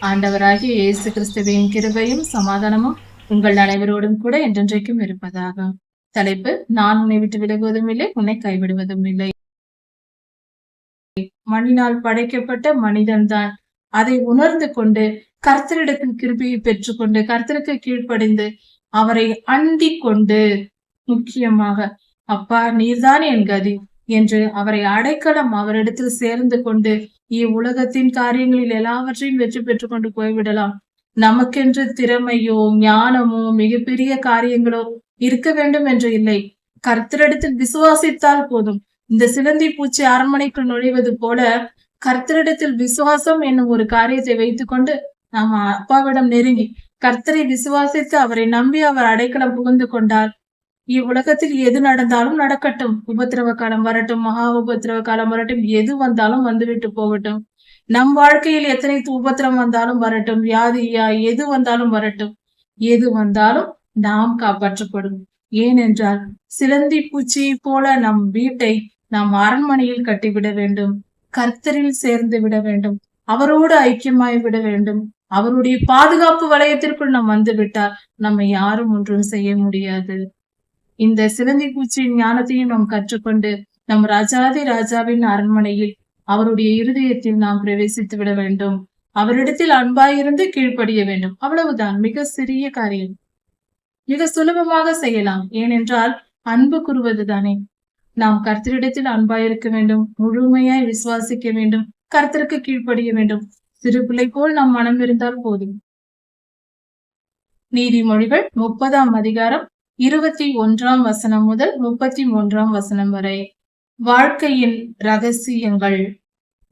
ஆண்டவராகிய இயேசு கிறிஸ்துவின் கிருபையும் சமாதானமும் உங்கள் அனைவரோடும் கூட என்றென்றைக்கும் இருப்பதாக. தலைப்பு: நான் உன்னை விட்டு விலகுவதும் இல்லை, உன்னை கைவிடுவதும் இல்லை. மண்ணினால் படைக்கப்பட்ட மனிதன்தான் அதை உணர்ந்து கொண்டு கர்த்தரிடத்தில் கிருபையை பெற்றுக்கொண்டு கர்த்தருக்கு கீழ்ப்படிந்து அவரை அண்டிக் கொண்டு, முக்கியமாக அப்பா நீர்தான் என் கதி என்று அவரை அடைக்கலம் அவரிடத்தில் சேர்ந்து கொண்டு இவ்வுலகத்தின் காரியங்களில் எல்லாவற்றையும் வெற்றி பெற்றுக் கொண்டு போய்விடலாம். நமக்கென்று திறமையோ ஞானமோ மிகப்பெரிய காரியங்களோ இருக்க வேண்டும் என்று இல்லை. கர்த்தரிடத்தில் விசுவாசித்தால் போதும். இந்த சிலந்தி பூச்சி அரண்மனைக்குள் நுழைவது போல கர்த்தரிடத்தில் விசுவாசம் என்னும் ஒரு காரியத்தை வைத்துக் கொண்டு நாம் அப்பாவிடம் நெருங்கி கர்த்தரை விசுவாசித்து அவரை நம்பி அவர் அடைக்கலம் புகுந்து கொண்டால் இவ்வுலகத்தில் எது நடந்தாலும் நடக்கட்டும். உபத்திரவ காலம் வரட்டும், மகா உபத்திரவ காலம் வரட்டும், எது வந்தாலும் வந்துவிட்டு போகட்டும். நம் வாழ்க்கையில் எத்தனை உபத்திரம் வந்தாலும் வரட்டும், வியாதியா எது வந்தாலும் வரட்டும், எது வந்தாலும் நாம் காப்பாற்றப்படும். ஏனென்றால் சிலந்தி பூச்சியை போல நம் வீட்டை நாம் அரண்மனையில் கட்டிவிட வேண்டும். கர்த்தரில் சேர்ந்து விட வேண்டும். அவரோடு ஐக்கியமாய் விட வேண்டும். அவருடைய பாதுகாப்பு வளையத்திற்குள் நாம் வந்து விட்டால் நம்மை யாரும் ஒன்றும் செய்ய முடியாது. இந்த சிலந்தி பூச்சியின் ஞானத்தையும் நாம் கற்றுக்கொண்டு நம் ராஜாதி ராஜாவின் அரண்மனையில் அவருடைய இருதயத்தில் நாம் பிரவேசித்து விட வேண்டும். அவரிடத்தில் அன்பாயிருந்து கீழ்ப்படிய வேண்டும். அவ்வளவுதான். மிக சிறிய காரியம், மிக சுலபமாக செய்யலாம். ஏனென்றால் அன்பு கூறுவதுதானே. நாம் கர்த்தரிடத்தில் அன்பாயிருக்க வேண்டும், முழுமையாய் விசுவாசிக்க வேண்டும், கர்த்தருக்கு கீழ்ப்படிய வேண்டும். சிறு பிள்ளை போல் நம் மனம் இருந்தால் போதும். நீதிமொழிகள் 30ஆம் அதிகாரம் 21ஆம் வசனம் முதல் 33ஆம் வசனம் வரை. வாழ்க்கையின் ரகசியங்கள்,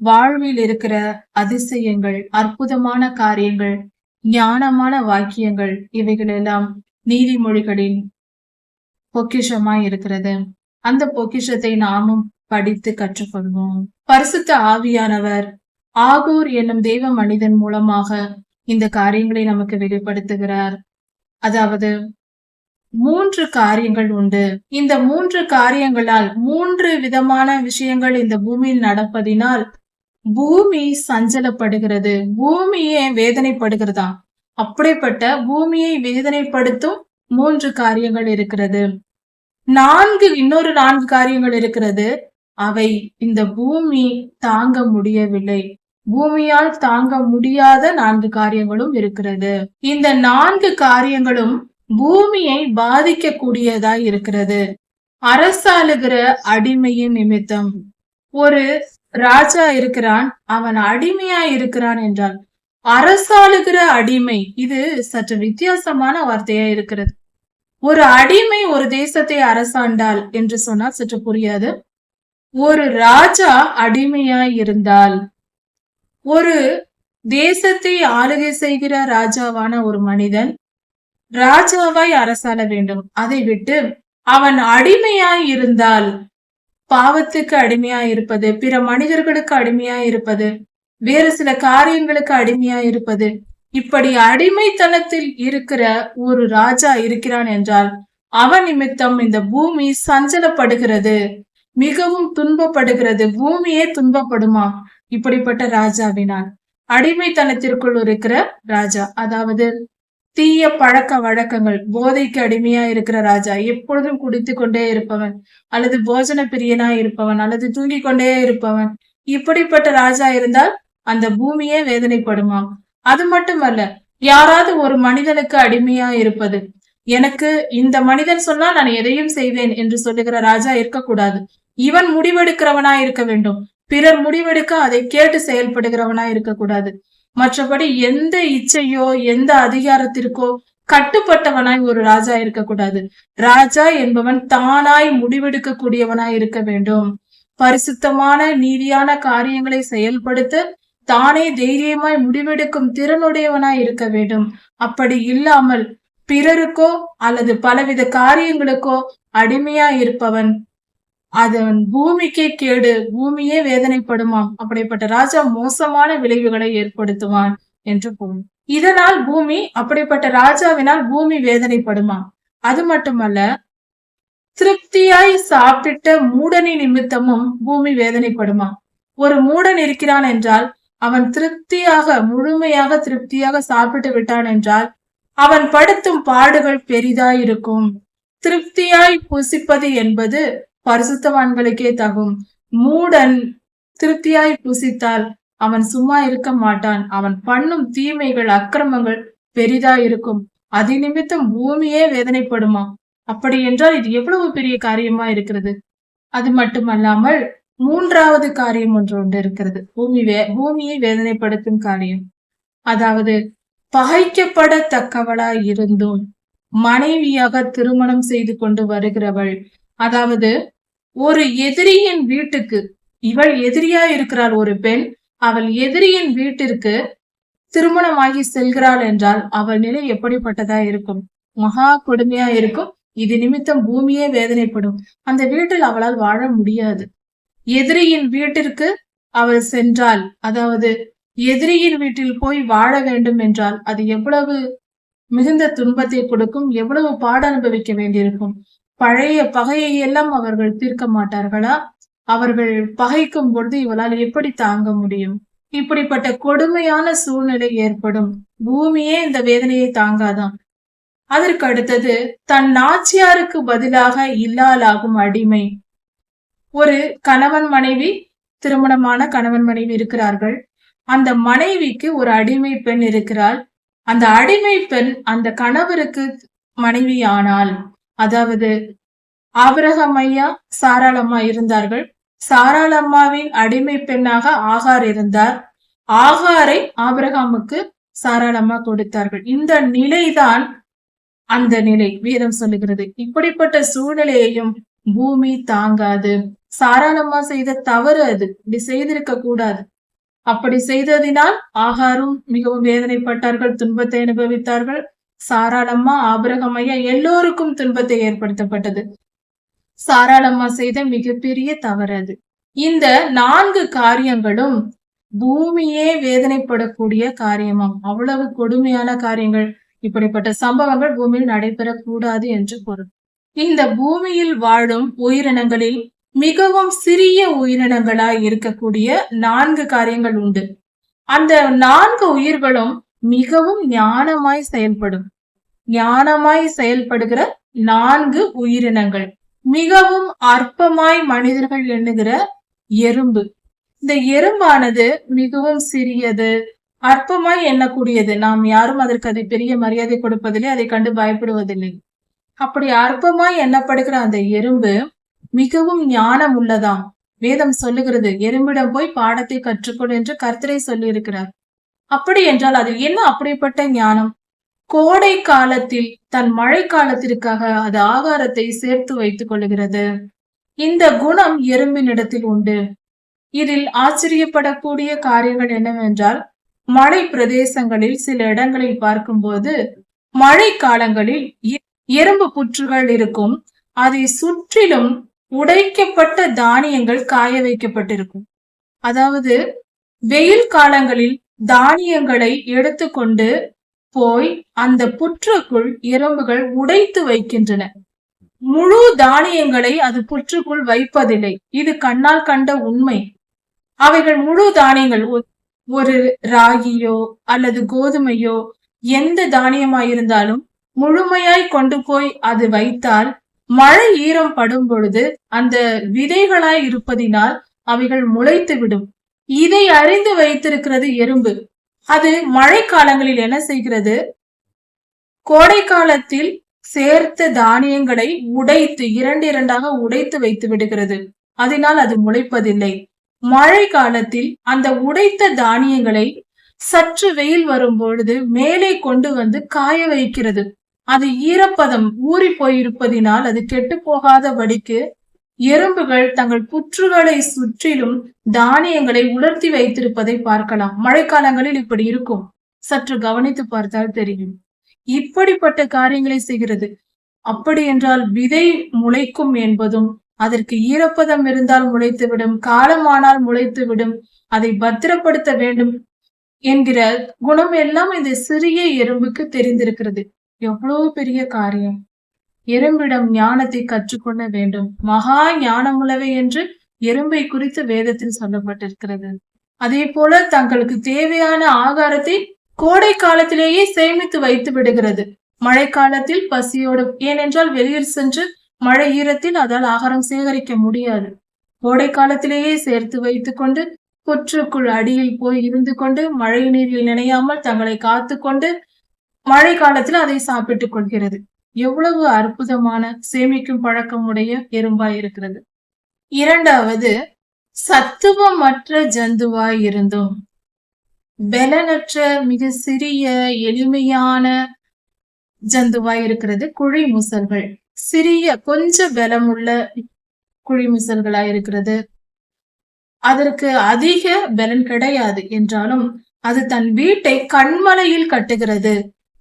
வாழ்வில் இருக்கிற அதிசயங்கள், அற்புதமான காரியங்கள், ஞானமான வாக்கியங்கள், இவைகளெல்லாம் நீதிமொழிகளின் பொக்கிஷமாய் இருக்கிறது. அந்த பொக்கிஷத்தை நாமும் படித்து கற்றுக்கொள்வோம். பரிசுத்த ஆவியானவர் ஆகூர் என்னும் தேவ மனிதன் மூலமாக இந்த காரியங்களை நமக்கு வெளிப்படுத்துகிறார். அதாவது 3 காரியங்கள் உண்டு. இந்த 3 காரியங்களால் 3 விதமான விஷயங்கள் இந்த பூமியில் நடப்பதினால் பூமி சஞ்சலப்படுகிறது, பூமியே வேதனைப்படுகிறதாம். அப்படிப்பட்ட பூமியை வேதனைப்படுத்தும் 3 காரியங்கள் இருக்கிறது. இன்னொரு 4 காரியங்கள் இருக்கிறது. அவை இந்த பூமி தாங்க முடியவில்லை. பூமியால் தாங்க முடியாத 4 காரியங்களும் இருக்கிறது. இந்த 4 காரியங்களும் பூமியை பாதிக்க கூடியதாய் இருக்கிறது. அரசாளுகிற அடிமையின் நிமித்தம். ஒரு ராஜா இருக்கிறான், அவன் அடிமையா இருக்கிறான் என்றால் அரசாளுகிற அடிமை, இது சற்று வித்தியாசமான வார்த்தையா இருக்கிறது. ஒரு அடிமை ஒரு தேசத்தை அரசாண்டால் என்று சொன்னால் சற்று புரியாது. ஒரு ராஜா அடிமையாய் இருந்தால், ஒரு தேசத்தை ஆளுகை செய்கிற ராஜாவான ஒரு மனிதன் ராஜாவாய் அரசாள வேண்டும். அதை விட்டு அவன் அடிமையாய் இருந்தால், பாவத்துக்கு அடிமையாய் இருப்பது, பிற மனிதர்களுக்கு அடிமையாய் இருப்பது, வேறு சில காரியங்களுக்கு அடிமையாய் இருப்பது, இப்படி அடிமைத்தனத்தில் இருக்கிற ஒரு ராஜா இருக்கிறான் என்றால் அவன் நிமித்தம் இந்த பூமி சஞ்சலப்படுகிறது, மிகவும் துன்பப்படுகிறது. பூமியே துன்பப்படுமா இப்படிப்பட்ட ராஜாவினால்? அடிமைத்தனத்திற்குள் இருக்கிற ராஜா, அதாவது தீய பழக்க வழக்கங்கள், போதைக்கு அடிமையா இருக்கிற ராஜா, எப்பொழுதும் குடித்து கொண்டே இருப்பவன், அல்லது போஜன பிரியனா இருப்பவன், அல்லது தூங்கிக் கொண்டே இருப்பவன், இப்படிப்பட்ட ராஜா இருந்தால் அந்த பூமியே வேதனைப்படுமாம். அது மட்டுமல்ல, யாராவது ஒரு மனிதனுக்கு அடிமையா இருப்பது, எனக்கு இந்த மனிதன் சொன்னா நான் எதையும் செய்வேன் என்று சொல்லுகிற ராஜா இருக்கக்கூடாது. இவன் முடிவெடுக்கிறவனா இருக்க வேண்டும். பிறர் முடிவெடுக்க அதை கேட்டு செயல்படுகிறவனா இருக்கக்கூடாது. மற்றபடி எந்த இச்சையோ எந்த அதிகாரத்திற்கோ கட்டுப்பட்டவனாய் ஒரு ராஜா இருக்கக்கூடாது. ராஜா என்பவன் தானாய் முடிவெடுக்க கூடியவனாய் இருக்க வேண்டும். பரிசுத்தமான நீதியான காரியங்களை செயல்படுத்த தானே தைரியமாய் முடிவெடுக்கும் திறனுடையவனாய் இருக்க வேண்டும். அப்படி இல்லாமல் பிறருக்கோ அல்லது பலவித காரியங்களுக்கோ அடிமையா இருப்பவன் அதன் பூமிக்கே கேடு, பூமியே வேதனைப்படுமாம். அப்படிப்பட்ட ராஜா மோசமான விளைவுகளை ஏற்படுத்துவான் என்று பொருள். இதனால் பூமி, அப்படிப்பட்ட ராஜாவினால் பூமி வேதனைப்படுமாம். அது மட்டுமல்ல, திருப்தியாய் சாப்பிட்ட மூடனின் நிமித்தமும் பூமி வேதனைப்படுமாம். ஒரு மூடன் இருக்கிறான் என்றால் அவன் திருப்தியாக முழுமையாக திருப்தியாக சாப்பிட்டு விட்டான் என்றால் அவன் படுத்தும் பாடுகள் பெரிதாயிருக்கும். திருப்தியாய் புசிப்பது என்பது பரிசுத்தவான்களுக்கே தகும். மூடன் திருப்தியாய் புசித்தால் அவன் சும்மா இருக்க மாட்டான். அவன் பண்ணும் தீமைகள் அக்கிரமங்கள் பெரிதாயிருக்கும். அது நிமித்தம் பூமியே வேதனைப்படுமா? அப்படி என்றால் இது எவ்வளவு பெரிய காரியமா இருக்கிறது. அது மட்டுமல்லாமல் மூன்றாவது காரியம் ஒன்று இருக்கிறது. பூமியை வேதனைப்படுத்தும் காரியம். அதாவது பகைக்கப்படத்தக்கவளாய் இருந்தும் மனைவியாக திருமணம் செய்து கொண்டு வருகிறவள், அதாவது ஒரு எதிரியின் வீட்டுக்கு, இவள் எதிரியா இருக்கிறாள் ஒரு பெண், அவள் எதிரியின் வீட்டிற்கு திருமணமாகி செல்கிறாள் என்றால் அவள் நிலை எப்படிப்பட்டதா இருக்கும்? மகா கொடுமையா இருக்கும். இது நிமித்தம் பூமியே வேதனைப்படும். அந்த வீட்டில் அவளால் வாழ முடியாது. எதிரியின் வீட்டிற்கு அவள் சென்றால், அதாவது எதிரியின் வீட்டில் போய் வாழ வேண்டும் என்றால் அது எவ்வளவு மிகுந்த துன்பத்தை கொடுக்கும், எவ்வளவு பாட அனுபவிக்க வேண்டியிருக்கும். பழைய பகையை எல்லாம் அவர்கள் தீர்க்க மாட்டார்களா? அவர்கள் பகைக்கும் பொழுது இவளால் எப்படி தாங்க முடியும்? இப்படிப்பட்ட கொடுமையான சூழ்நிலை ஏற்படும். பூமியே இந்த வேதனையை தாங்காதான். அதற்கு அடுத்தது தன் நாச்சியாருக்கு பதிலாக இல்லாலாகும் அடிமை. ஒரு கணவன் மனைவி, திருமணமான கணவன் மனைவி இருக்கிறார்கள். அந்த மனைவிக்கு ஒரு அடிமை பெண் இருக்கிறாள். அந்த அடிமை பெண் அந்த கணவருக்கு மனைவி ஆனால், அதாவது ஆபிரகாம் ஐயா சாராளம்மா இருந்தார்கள். சாராளம்மாவின் அடிமை பெண்ணாக ஆகார் இருந்தார். ஆகாரை ஆபிரகாமுக்கு சாராளம்மா கொடுத்தார்கள். இந்த நிலைதான் அந்த நிலை வேதம் சொல்லுகிறது. இப்படிப்பட்ட சூழ்நிலையையும் பூமி தாங்காது. சாராளம்மா செய்த தவறு அது. இப்படி செய்திருக்க கூடாது. அப்படி செய்ததினால் ஆகாரும் மிகவும் வேதனைப்பட்டார்கள், துன்பத்தை அனுபவித்தார்கள். சாராளம்மா, ஆபிரகாம் ஐயா எல்லோருக்கும் துன்பத்தை ஏற்படுத்தப்பட்டது. சாராளம்மா செய்த மிகப்பெரிய தவறு அது. இந்த 4 காரியங்களும் பூமியே வேதனைப்படக்கூடிய காரியமாம். அவ்வளவு கொடுமையான காரியங்கள், இப்படிப்பட்ட சம்பவங்கள் பூமியில் நடைபெறக்கூடாது என்று பொருள். இந்த பூமியில் வாழும் உயிரினங்களில் மிகவும் சிறிய உயிரினங்களாய் இருக்கக்கூடிய 4 காரியங்கள் உண்டு. அந்த 4 உயிர்களும் மிகவும் ஞானமாய் செயல்படும். ஞானமாய் செயல்படுகிற 4 உயிரினங்கள். மிகவும் அற்பமாய் மனிதர்கள் எண்ணுகிற எறும்பு. இந்த எறும்பானது மிகவும் சிறியது, அற்பமாய் எண்ணக்கூடியது. நாம் யாரும் அதற்கு அதை பெரிய மரியாதை கொடுப்பதில்லை, அதை கண்டு பயப்படுவதில்லை. அப்படி அற்பமாய் எண்ணப்படுகிற அந்த எறும்பு மிகவும் ஞானம் உள்ளதாம். வேதம் சொல்லுகிறது, எறும்பிடம் போய் பாடத்தை கற்றுக்கொள் என்று கர்த்தரை சொல்லி இருக்கிறார். அப்படி என்றால் அது என்ன அப்படிப்பட்ட ஞானம்? கோடை காலத்தில் தன் மழை காலத்திற்காக அது ஆகாரத்தை சேர்த்து வைத்துக் கொள்ளுகிறது. இந்த குணம் எறும்பினிடத்தில் உண்டு. இதில் ஆச்சரியப்படக்கூடிய காரியங்கள் என்னவென்றால், மழை பிரதேசங்களில் சில இடங்களில் பார்க்கும்போது மழை காலங்களில் எறும்பு புற்றுகள் இருக்கும். அதை சுற்றிலும் உடைக்கப்பட்ட தானியங்கள் காய வைக்கப்பட்டிருக்கும். அதாவது வெயில் காலங்களில் தானியங்களை எடுத்துக்கொண்டு போய் அந்த புற்றுக்குள் எறும்புகள் உடைத்து வைக்கின்றன. முழு தானியங்களை அது புற்றுக்குள் வைப்பதில்லை. இது கண்ணால் கண்ட உண்மை. அவைகள் முழு தானியங்கள், ஒரு ராகியோ அல்லது கோதுமையோ எந்த தானியமாயிருந்தாலும் முழுமையாய் கொண்டு போய் அது வைத்தால் மழை ஈரம் படும் பொழுது அந்த விதைகளாய் இருப்பதினால் அவைகள் முளைத்து விடும். இதை அறிந்து வைத்திருக்கிறது எறும்பு. அது மழை காலங்களில் என்ன செய்கிறது? கோடை காலத்தில் சேர்த்த தானியங்களை உடைத்து 2 உடைத்து வைத்து விடுகிறது. அதனால் அது முளைப்பதில்லை. மழை காலத்தில் அந்த உடைத்த தானியங்களை சற்று வெயில் வரும் பொழுது மேலே கொண்டு வந்து காய வைக்கிறது. அது ஈரப்பதம் ஊறி போயிருப்பதினால் அது கெட்டு போகாதபடிக்கு எறும்புகள் தங்கள் புற்றுகளை சுற்றிலும் தானியங்களை உலர்த்தி வைத்திருப்பதை பார்க்கலாம். மழைக்காலங்களில் இப்படி இருக்கும். சற்று கவனித்து பார்த்தால் தெரியும். இப்படிப்பட்ட காரியங்களை செய்கிறது. அப்படி என்றால் விதை முளைக்கும் என்பதும், அதற்கு ஈரப்பதம் இருந்தால் முளைத்துவிடும், காலமானால் முளைத்துவிடும், அதை பத்திரப்படுத்த வேண்டும் என்கிற குணம் எல்லாம் இந்த சிறிய எறும்புக்கு தெரிந்திருக்கிறது. எவ்வளவு பெரிய காரியம்! எறும்பிடம் ஞானத்தை கற்றுக்கொள்ள வேண்டும். மகா ஞானமுள்ளவை என்று எறும்பை குறித்து வேதத்தில் சொல்லப்பட்டிருக்கிறது. அதே போல தங்களுக்கு தேவையான ஆகாரத்தை கோடை காலத்திலேயே சேமித்து வைத்து விடுகிறது. மழை காலத்தில் பசியோடு, ஏனென்றால் வெளியில் சென்று மழை ஈரத்தில் அதால் ஆகாரம் சேகரிக்க முடியாது. கோடை காலத்திலேயே சேர்த்து வைத்துக் கொண்டு புற்றுக்குள் அடியில் போய் இருந்து கொண்டு மழை நீரில் நினையாமல் தங்களை காத்து கொண்டு மழை காலத்தில் அதை சாப்பிட்டுக் கொள்கிறது. எவ்வளவு அற்புதமான சேமிக்கும் பழக்கம் உடைய எறும்பாய் இருக்கிறது. இரண்டாவது, சத்துவமற்ற ஜந்துவாய் இருந்தும் பலனற்ற மிக சிறிய எளிமையான ஜந்துவாய் இருக்கிறது குழி முசல்கள். சிறிய கொஞ்ச பலமுள்ள குழி முசல்களாய் இருக்கிறது. அதற்கு அதிக பலன் கிடையாது என்றாலும் அது தன் வீட்டை கண்மலையில் கட்டுகிறது.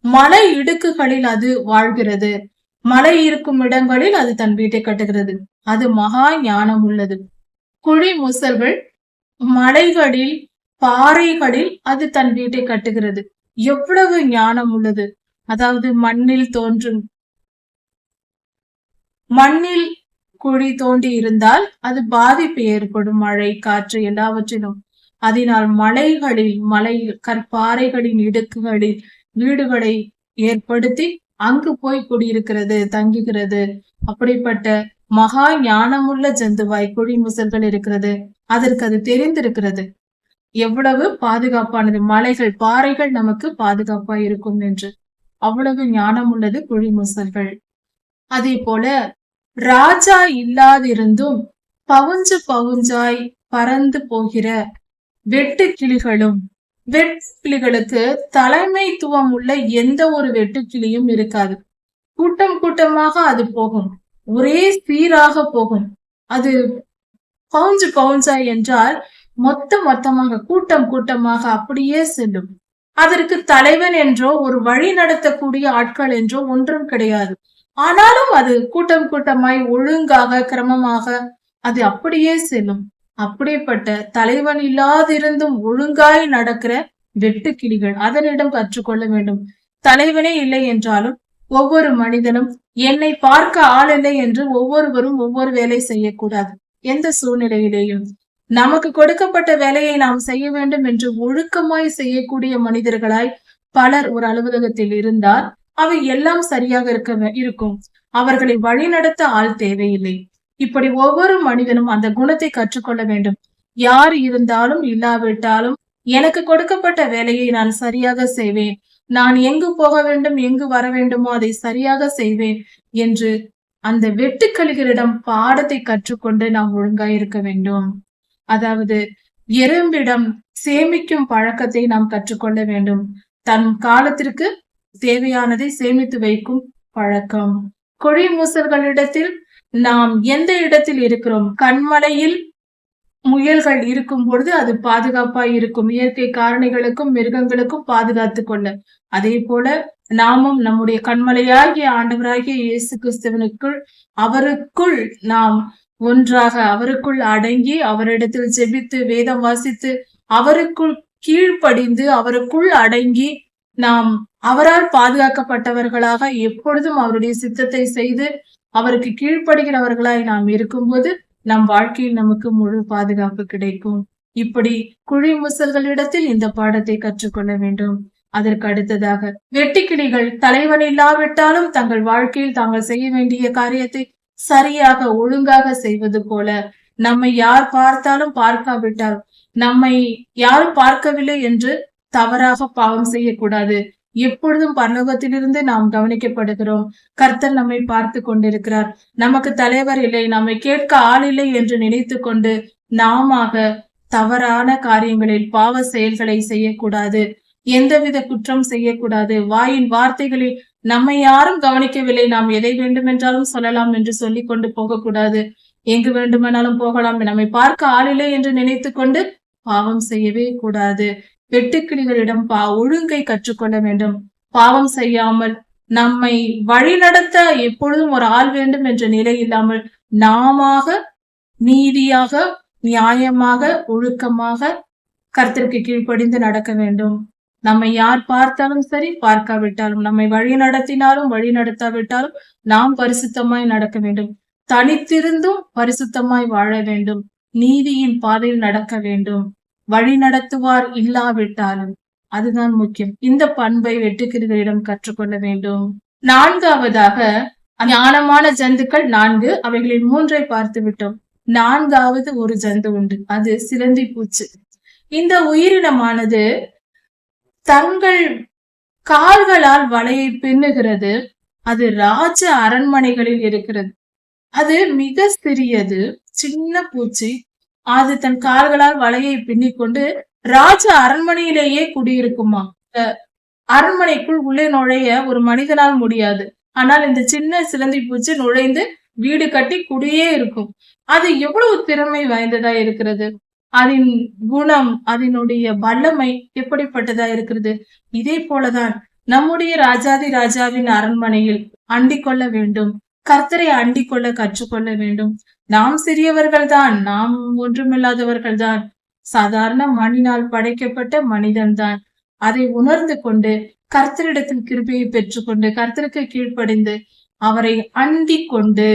மலை இடுக்குகளில் அது வாழ்கிறது. மலை இருக்கும் இடங்களில் அது தன் வீட்டை கட்டுகிறது. அது மகா ஞானம் உள்ளது. குழி முசல்கள் மலைகளில் பாறைகளில் அது தன் வீட்டை கட்டுகிறது. எவ்வளவு ஞானம் உள்ளது! அதாவது மண்ணில் குழி தோண்டி இருந்தால் அது பாதிப்பு ஏற்படும், மழை காற்று எல்லாவற்றிலும். அதனால் மலைகளில் கற்பாறைகளின் இடுக்குகளில் வீடுகளை ஏற்படுத்தி அங்கு போய் குடியிருக்கிறது, தங்குகிறது. அப்படிப்பட்ட மகா ஞானமுள்ள ஜந்துவாய் குழி முசல்கள் இருக்கிறது. அதற்கு அது தெரிந்திருக்கிறது எவ்வளவு பாதுகாப்பானது, மலைகள் பாறைகள் நமக்கு பாதுகாப்பாய் இருக்கும் என்று. அவ்வளவு ஞானம் உள்ளது குழி முசல்கள். அதே போல ராஜா இல்லாதிருந்தும் பவுஞ்சு பவுஞ்சாய் பறந்து போகிற வெட்டு கிளிகளும், வெட்டுக்கிளிகளுக்கு தலைமைத்துவம் உள்ள எந்த ஒரு வெட்டுக்கிளியும் இருக்காது. கூட்டம் கூட்டமாக அது போகும், ஒரே சீராக போகும். அது பவுஞ்சு பவுஞ்சாய் என்றால் மொத்தமாக கூட்டம் கூட்டமாக அப்படியே செல்லும். அதற்கு தலைவன் என்றோ ஒரு வழி நடத்தக்கூடிய ஆட்கள் என்றோ ஒன்றும் கிடையாது. ஆனாலும் அது கூட்டம் கூட்டமாய் ஒழுங்காக கிரமமாக அது அப்படியே செல்லும். அப்படிப்பட்ட தலைவன் இல்லாதிருந்தும் ஒழுங்காய் நடக்கிற வெட்டுக்கிளிகள், அதனிடம் கற்றுக்கொள்ள வேண்டும். தலைவனே இல்லை என்றாலும் ஒவ்வொரு மனிதனும் என்னை பார்க்க ஆள் இல்லை என்று ஒவ்வொருவரும் ஒவ்வொரு வேலை செய்யக்கூடாது. எந்த சூழ்நிலையிலேயும் நமக்கு கொடுக்கப்பட்ட வேலையை நாம் செய்ய வேண்டும் என்று ஒழுக்கமாய் செய்யக்கூடிய மனிதர்களாய் பலர் ஒரு அலுவலகத்தில் இருந்தால் அவை எல்லாம் சரியாக இருக்கும். அவர்களை வழிநடத்த ஆள் தேவையில்லை. இப்படி ஒவ்வொரு மனிதனும் அந்த குணத்தை கற்றுக்கொள்ள வேண்டும். யார் இருந்தாலும் இல்லாவிட்டாலும் எனக்கு கொடுக்கப்பட்ட வேலையை நான் சரியாக செய்வேன், நான் எங்கு போக வேண்டும் எங்கு வர வேண்டுமோ அதை சரியாக செய்வேன் என்று அந்த வெட்டுக்கிளிகளிடம் பாடத்தை கற்றுக்கொண்டு நாம் ஒழுங்காய் இருக்க வேண்டும். அதாவது எறும்பிடம் சேமிக்கும் பழக்கத்தை நாம் கற்றுக்கொள்ள வேண்டும். தன் காலத்திற்கு தேவையானதை சேமித்து வைக்கும் பழக்கம். குழி மூசல்களிடத்தில் நாம் எந்த இடத்தில் இருக்கிறோம்? கண்மலையில் முயல்கள் இருக்கும் பொழுது அது பாதுகாப்பாய் இருக்கும், இயற்கை காரணிகளுக்கும் மிருகங்களுக்கும் பாதுகாத்து கொள்ள. அதே போல நாமும் நம்முடைய கண்மலையாகிய ஆண்டவராகிய இயேசு கிறிஸ்துவனுக்குள் அவருக்குள் நாம் ஒன்றாக அவருக்குள் அடங்கி அவரிடத்தில் ஜெபித்து வேதம் வாசித்து அவருக்குள் கீழ்ப்படிந்து அவருக்குள் அடங்கி நாம் அவரால் பாதுகாக்கப்பட்டவர்களாக எப்பொழுதும் அவருடைய சித்தத்தை செய்து அவருக்கு கீழ்ப்படுகிறவர்களாய் நாம் இருக்கும்போது நம் வாழ்க்கையில் நமக்கு முழு பாதுகாப்பு கிடைக்கும். இப்படி குழி முசல்களிடத்தில் இந்த பாடத்தை கற்றுக்கொள்ள வேண்டும். அதற்கு அடுத்ததாக வெட்டுக்கிளிகள் தலைவன் இல்லாவிட்டாலும் தங்கள் வாழ்க்கையில் தாங்கள் செய்ய வேண்டிய காரியத்தை சரியாக ஒழுங்காக செய்வது போல நம்மை யார் பார்த்தாலும் பார்க்காவிட்டாலும் நம்மை யாரும் பார்க்கவில்லை என்று தவறாக பாவம் செய்யக்கூடாது. எப்பொழுதும் பரலோகத்திலிருந்து நாம் கவனிக்கப்படுகிறோம். கர்த்தர் நம்மை பார்த்து கொண்டிருக்கிறார். நமக்கு தலைவர் இல்லை, நம்மை கேட்க ஆள் இல்லை என்று நினைத்து கொண்டு நாம தவறான காரியங்களில் பாவ செயல்களை செய்யக்கூடாது. எந்தவித குற்றம் செய்யக்கூடாது. வாயின் வார்த்தைகளில் நம்மை யாரும் கவனிக்கவில்லை, நாம் எதை வேண்டுமென்றாலும் சொல்லலாம் என்று சொல்லிக் கொண்டு போகக்கூடாது. எங்கு வேண்டுமானாலும் போகலாம், நம்மை பார்க்க ஆளில்லை என்று நினைத்து கொண்டு பாவம் செய்யவே கூடாது. வெட்டுக்கிளிகளிடம் ஒழுங்கை கற்றுக்கொள்ள வேண்டும். பாவம் செய்யாமல் நம்மை வழிநடத்த எப்பொழுதும் ஒரு ஆள் வேண்டும் என்ற நிலை இல்லாமல் நாம நீதியாக நியாயமாக ஒழுக்கமாக கர்த்தருக்கு கீழ்ப்படிந்து நடக்க வேண்டும். நம்மை யார் பார்த்தாலும் சரி, பார்க்காவிட்டாலும், நம்மை வழி நடத்தினாலும் வழி நடத்தாவிட்டாலும் நாம் பரிசுத்தமாய் நடக்க வேண்டும். தனித்திருந்தும் பரிசுத்தமாய் வாழ வேண்டும். நீதியின் பாதையில் நடக்க வேண்டும். வழி நடத்துவார் இல்லாவிட்டாலும். அதுதான் முக்கியம். இந்த பண்பை வெட்டுக்கிளிகளிடம் கற்றுக்கொள்ள வேண்டும். நான்காவதாக, ஞானமான ஜந்துக்கள் 4, அவைகளில் 3ஐ பார்த்து விட்டோம். 4வது ஒரு ஜந்து உண்டு, அது சிலந்தி பூச்சி. இந்த உயிரினமானது தங்கள் கால்களால் வலையை பின்னுகிறது. அது ராஜ அரண்மனைகளில் இருக்கிறது. அது மிக சிறியது, சின்ன பூச்சி. அது தன் கால்களால் வலையை பின்னிக்கொண்டு ராஜ அரண்மனையிலேயே குடியிருக்குமா. அரண்மனைக்குள் உள்ளே நுழைய ஒரு மனிதனால் முடியாது. ஆனால் இந்த சின்ன சிலந்தி பூச்சி நுழைந்து வீடு கட்டி குடியே இருக்கும். அது எவ்வளவு திறமை வாய்ந்ததா இருக்கிறது. அதன் குணம், அதனுடைய வல்லமை எப்படிப்பட்டதா இருக்கிறது. இதே போலதான் நம்முடைய ராஜாதி ராஜாவின் அரண்மனையில் அண்டிக் கொள்ள வேண்டும். கர்த்தரை அண்டிக் கொள்ள கற்றுக்கொள்ள வேண்டும். நாம் சிறியவர்கள் தான், நாம் ஒன்றுமில்லாதவர்கள் தான், சாதாரண மண்ணினால் படைக்கப்பட்ட மனிதன் தான். அதை உணர்ந்து கொண்டு கர்த்தரிடத்தில் கிருபையை பெற்றுக்கொண்டு கர்த்தருக்கு கீழ்ப்படிந்து அவரை அண்டிக் கொண்டு,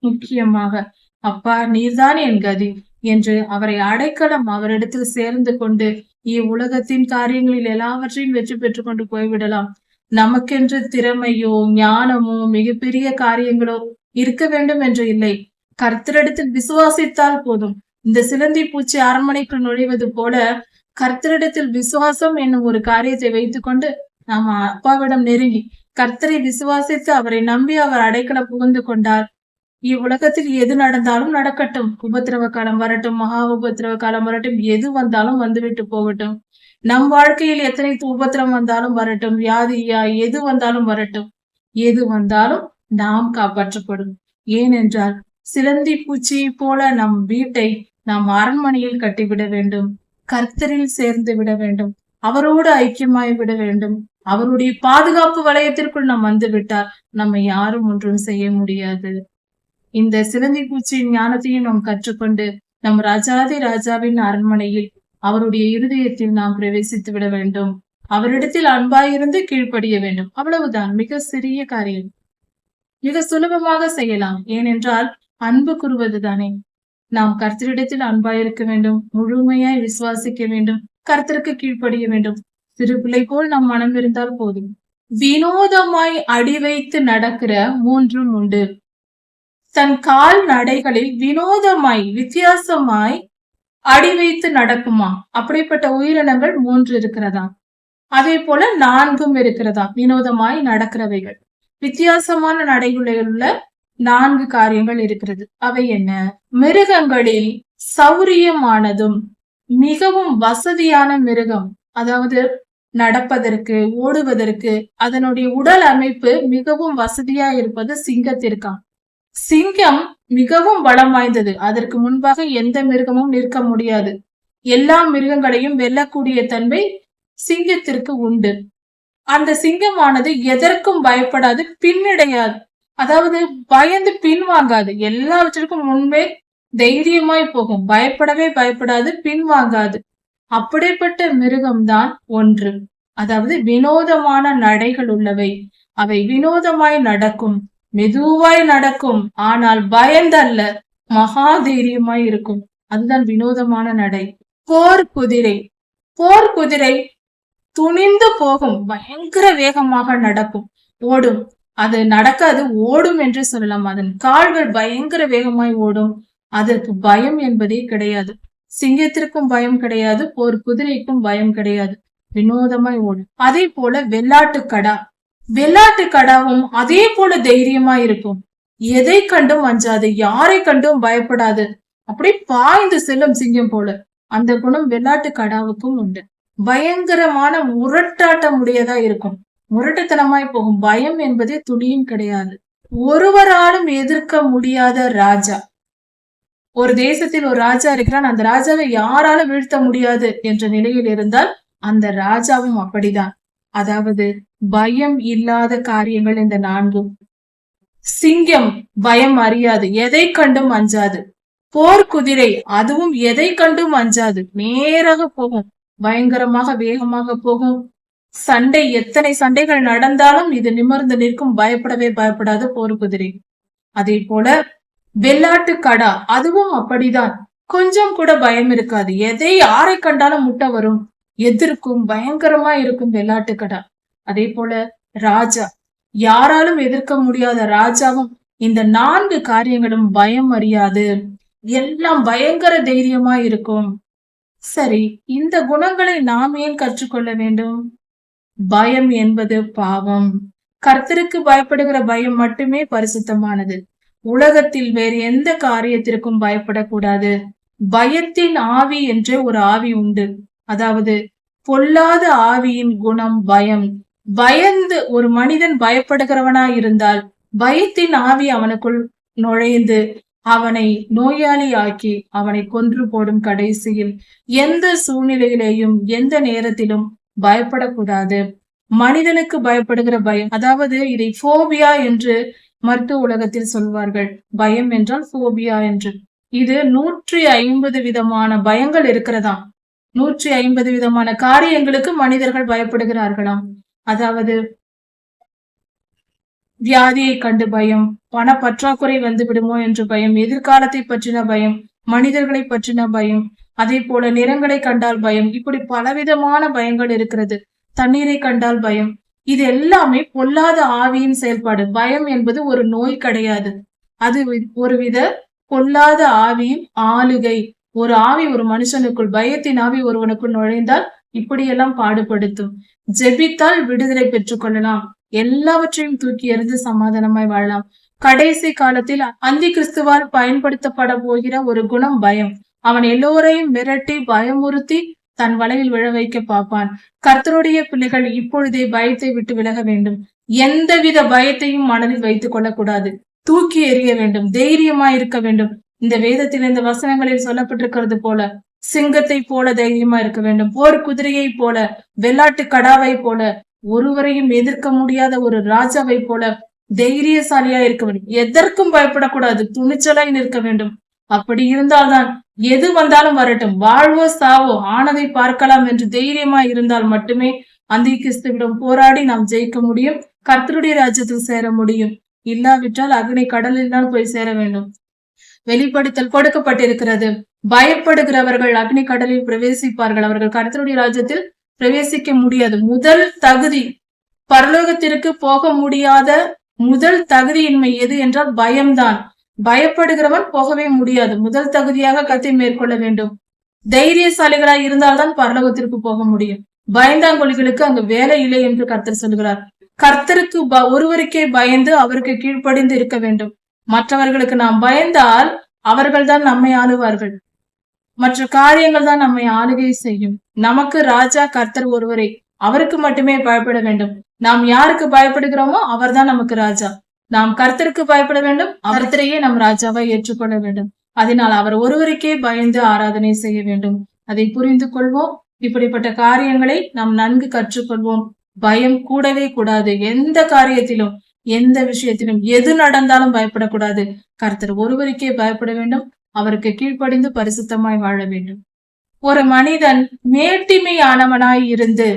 முக்கியமாக அப்பா நீர்தான் என் கதி என்று அவரை அடைக்கலம் அவரிடத்தில் சேர்ந்து கொண்டு இவ்வுலகத்தின் காரியங்களில் எல்லாவற்றையும் வெற்றி பெற்றுக் கொண்டு போய்விடலாம். நமக்கென்று திறமையோ ஞானமோ மிகப்பெரிய காரியங்களோ இருக்க வேண்டும் என்று இல்லை. கர்த்தரிடத்தில் விசுவாசித்தால் போதும். இந்த சிலந்தி பூச்சி அரண்மனைக்குள் நுழைவது போல கர்த்தரிடத்தில் விசுவாசம் என்னும் ஒரு காரியத்தை வைத்துக் கொண்டு நாம அப்பாவிடம் நெருங்கி கர்த்தரை விசுவாசித்து அவரை நம்பி அவர் அடைக்கலம் புகுந்து கொண்டார். இவ்வுலகத்தில் எது நடந்தாலும் நடக்கட்டும். உபத்திரவ காலம் வரட்டும், மகா உபத்திரவ காலம் வரட்டும், எது வந்தாலும் வந்துவிட்டு போகட்டும். நம் வாழ்க்கையில் எத்தனை உபத்திரம் வந்தாலும் வரட்டும், வியாதியா எது வந்தாலும் வரட்டும், எது வந்தாலும் நாம் காப்பாற்றப்படும். ஏனென்றால் சிலந்தி பூச்சியை போல நம் வீட்டை நாம் அரண்மனையில் கட்டிவிட வேண்டும். கர்த்தரில் சேர்ந்து விட வேண்டும். அவரோடு ஐக்கியமாய் விட வேண்டும். அவருடைய பாதுகாப்பு வளையத்திற்குள் நாம் வந்து விட்டால் நம்மை யாரும் ஒன்றும் செய்ய முடியாது. இந்த சிலந்தி பூச்சியின் ஞானத்தையும் நாம் கற்றுக்கொண்டு நம் ராஜாதி ராஜாவின் அரண்மனையில் அவருடைய இருதயத்தில் நாம் பிரவேசித்து விட வேண்டும். அவரிடத்தில் அன்பாயிருந்து கீழ்ப்படிய வேண்டும். அவ்வளவுதான். மிக சிறிய காரியம், மிக சுலபமாக செய்யலாம். ஏனென்றால் அன்பு கூறுவது தானே. நாம் கர்த்தரிடத்தில் அன்பாயிருக்க வேண்டும், முழுமையாய் விசுவாசிக்க வேண்டும், கர்த்தருக்கு கீழ்ப்படிய வேண்டும். சிறு பிள்ளை போல் நம் மனம் இருந்தால் போதும். வினோதமாய் அடி வைத்து நடக்கிற 3 உண்டு. தன் கால் நடைகளில் வினோதமாய் வித்தியாசமாய் அடி வைத்து நடக்குமா. அப்படிப்பட்ட உயிரினங்கள் 3 இருக்கிறதா. அதே போல 4 இருக்கிறதா. வினோதமாய் நடக்கிறவைகள், வித்தியாசமான நடைகளில் உள்ள 4 காரியங்கள் இருக்கிறது. அவை என்ன? மிருகங்களில் சௌரியமானதும் மிகவும் வசதியான மிருகம், அதாவது நடப்பதற்கு ஓடுவதற்கு அதனுடைய உடல் அமைப்பு மிகவும் வசதியா இருப்பது சிங்கத்திற்காம். சிங்கம் மிகவும் பலம் வாய்ந்தது. அதற்கு முன்பாக எந்த மிருகமும் நிற்க முடியாது. எல்லா மிருகங்களையும் வெல்லக்கூடிய தன்மை சிங்கத்திற்கு உண்டு. அந்த சிங்கமானது எதற்கும் பயப்படாது, பின்னடையாது. அதாவது பயந்து பின்வாங்காது. எல்லாவற்றிற்கும் முன்பே தைரியமாய் போகும். பயப்படவே பயப்படாது, பின்வாங்காது. அப்படிப்பட்ட மிருகம்தான் 1. அதாவது வினோதமான நடைகள் உள்ளவை. அவை வினோதமாய் நடக்கும், மெதுவாய் நடக்கும், ஆனால் பயந்தல்ல, மகா தைரியமாய் இருக்கும். அதுதான் வினோதமான நடை. போர் குதிரை. போர் குதிரை துணிந்து போகும், பயங்கர வேகமாக நடக்கும், ஓடும். அது நடக்காது, ஓடும் என்று சொல்லலாம். அதன் கால்கள் பயங்கர வேகமாய் ஓடும். அதற்கு பயம் என்பதே கிடையாது. சிங்கத்திற்கும் பயம் கிடையாது, போர் குதிரைக்கும் பயம் கிடையாது. வினோதமாய் ஓடும். அதே போல வெள்ளாட்டு கடா. வெள்ளாட்டு கடாவும் அதே போல தைரியமா இருக்கும். எதை கண்டும் அஞ்சாது, யாரை கண்டும் பயப்படாது. அப்படி பாய்ந்து செல்லும் சிங்கம் போல. அந்த குணம் வெள்ளாட்டு கடாவுக்கும் உண்டு. பயங்கரமான முரட்டாட்டம் உடையதா இருக்கும். முரட்டுத்தனமாய் போகும். பயம் என்பதே துளியும் கிடையாது. ஒருவராலும் எதிர்க்க முடியாத ராஜா. ஒரு தேசத்தில் ஒரு ராஜா இருக்கிறான். அந்த ராஜாவை யாராலும் வீழ்த்த முடியாது என்ற நிலையில் இருந்தால் அந்த ராஜாவும் அப்படிதான். அதாவது பயம் இல்லாத காரியங்கள் இந்த 4. சிங்கம் பயம் அறியாது, எதை கண்டும் அஞ்சாது. போர் குதிரை அதுவும் எதை கண்டும் அஞ்சாது, நேராக போகும், பயங்கரமாக வேகமாக போகும். சண்டை, எத்தனை சண்டைகள் நடந்தாலும் இது நிமிர்ந்து நிற்கும், பயப்படவே பயப்படாது போர் குதிரை. அதே போல வெள்ளாட்டு கடா அதுவும் அப்படிதான். கொஞ்சம் கூட பயம் இருக்காது. யாரை கண்டாலும் முட்டை வரும், எதிர்க்கும், பயங்கரமா இருக்கும் வெள்ளாட்டுக்கடா. அதே போல ராஜா, யாராலும் எதிர்க்க முடியாத ராஜாவும் இந்த 4 காரியங்களும் பயம் அறியாது, எல்லாம் பயங்கர தைரியமா இருக்கும். சரி, இந்த குணங்களை நாம் ஏன் கற்றுக்கொள்ள வேண்டும்? பயம் என்பது பாவம். கர்த்தருக்கு பயப்படுகிற பயம் மட்டுமே பரிசுத்தமானது. உலகத்தில் வேறு எந்த காரியத்திற்கும் பயப்படக்கூடாது. பயத்தின் ஆவி என்ற ஒரு ஆவி உண்டு. அதாவது பொல்லாத ஆவியின் குணம் பயம். பயந்து ஒரு மனிதன் பயப்படுகிறவனாய் இருந்தால் பயத்தின் ஆவி அவனுக்குள் நுழைந்து அவனை நோயாளி ஆக்கி அவனை கொன்று போடும். கடைசியில் எந்த சூழ்நிலையிலேயும் எந்த நேரத்திலும் பயப்படக்கூடாது. மனிதனுக்கு பயப்படுகிற பயம், அதாவது இதை போபியா என்று மருத்துவ உலகத்தில் சொல்வார்கள். பயம் என்றால் போபியா என்று. இது 150 விதமான பயங்கள் இருக்கிறதாம். 150 விதமான காரியங்களுக்கு மனிதர்கள் பயப்படுகிறார்களாம். அதாவது வியாதியை கண்டு பயம், பண பற்றாக்குறை வந்து விடுமோ என்று பயம், எதிர்காலத்தை பற்றின பயம், மனிதர்களை பற்றின பயம், அதே போல நிறங்களை கண்டால் பயம். இப்படி பலவிதமான பயங்கள் இருக்கிறது. தண்ணீரை கண்டால் பயம். இது எல்லாமே பொல்லாத ஆவியின் செயல்பாடு. பயம் என்பது ஒரு நோய் கிடையாது. அது ஒருவித பொல்லாத ஆவியின் ஆளுகை. ஒரு ஆவி ஒரு மனுஷனுக்குள், பயத்தின் ஆவி ஒருவனுக்குள் நுழைந்தால் இப்படியெல்லாம் பாடுபடுத்தும். ஜெபித்தால் விடுதலை பெற்றுக் கொள்ளலாம். எல்லாவற்றையும் தூக்கி எறிந்து சமாதானமாய் வாழலாம். கடைசி காலத்தில் அந்தி கிறிஸ்துவால் பயன்படுத்தப்பட போகிற ஒரு குணம் பயம். அவன் எல்லோரையும் மிரட்டி பயமுறுத்தி தன் வலையில் விழ வைக்க பார்ப்பான். கர்த்தருடைய பிள்ளைகள் இப்பொழுதே பயத்தை விட்டு விலக வேண்டும். எந்தவித பயத்தையும் மனதில் வைத்துக் கொள்ளக்கூடாது. தூக்கி எறிய வேண்டும். தைரியமா இருக்க வேண்டும். இந்த வேதத்தில் இந்த வசனங்களில் சொல்லப்பட்டிருக்கிறது போல சிங்கத்தை போல தைரியமா இருக்க வேண்டும். போர் குதிரையை போல, வெள்ளாட்டு கடாவை போல, ஒருவரையும் எதிர்க்க முடியாத ஒரு ராஜாவை போல தைரியசாலியா இருக்க வேண்டும். எதற்கும் பயப்படக்கூடாது. துணிச்சலா நிற்க வேண்டும். அப்படி இருந்தால்தான் எது வந்தாலும் வரட்டும், வாழ்வோ சாவோ ஆனதை பார்க்கலாம் என்று தைரியமா இருந்தால் மட்டுமே அந்தி கிறிஸ்துவிடம் போராடி நாம் ஜெயிக்க முடியும். கர்த்தருடைய ராஜ்யத்தில் சேர முடியும். இல்லாவிட்டால் அக்னி கடலில் தான் போய் சேர வேண்டும். வெளிப்படுத்தல் கொடுக்கப்பட்டிருக்கிறது. பயப்படுகிறவர்கள் அக்னி கடலில் பிரவேசிப்பார்கள். அவர்கள் கர்த்தருடைய ராஜ்யத்தில் பிரவேசிக்க முடியாது. முதல் தகுதி, பரலோகத்திற்கு போக முடியாத முதல் தகுதியின்மை எது என்றால் பயம்தான். பயப்படுகிறவன் போகவே முடியாது. முதல் தகுதியாக கத்தை மேற்கொள்ள வேண்டும். தைரியசாலிகளாய் இருந்தால்தான் பரலோகத்திற்கு போக முடியும். பயந்தாங்கொழிகளுக்கு அங்கு வேலை இல்லை என்று கர்த்தர் சொல்கிறார். கர்த்தருக்கு ஒருவருக்கே பயந்து அவருக்கு கீழ்ப்படிந்து இருக்க வேண்டும். மற்றவர்களுக்கு நாம் பயந்தால் அவர்கள்தான் நம்மை ஆளுவார்கள். மற்ற காரியங்கள் தான் நம்மை ஆளுகை செய்யும். நமக்கு ராஜா கர்த்தர் ஒருவரே. அவருக்கு மட்டுமே பயப்பட வேண்டும். நாம் யாருக்கு பயப்படுகிறோமோ அவர்தான் நமக்கு ராஜா. நாம் கர்த்தருக்கு பயப்பட வேண்டும். அவர்த்தரையே நம் ராஜாவை ஏற்றுக்கொள்ள வேண்டும். அதனால் அவர் ஒருவருக்கே பயந்து ஆராதனை செய்ய வேண்டும். அதை புரிந்து கொள்வோம். இப்படிப்பட்ட காரியங்களை நாம் நன்கு கற்றுக்கொள்வோம். பயம் கூடவே கூடாது. எந்த காரியத்திலும், எந்த விஷயத்திலும், எது நடந்தாலும் பயப்படக்கூடாது. கர்த்தர் ஒருவருக்கே பயப்பட வேண்டும். அவருக்கு கீழ்ப்படிந்து பரிசுத்தமாய் வாழ வேண்டும். ஒரு மனிதன் மேட்டிமையானவனாய் இருந்து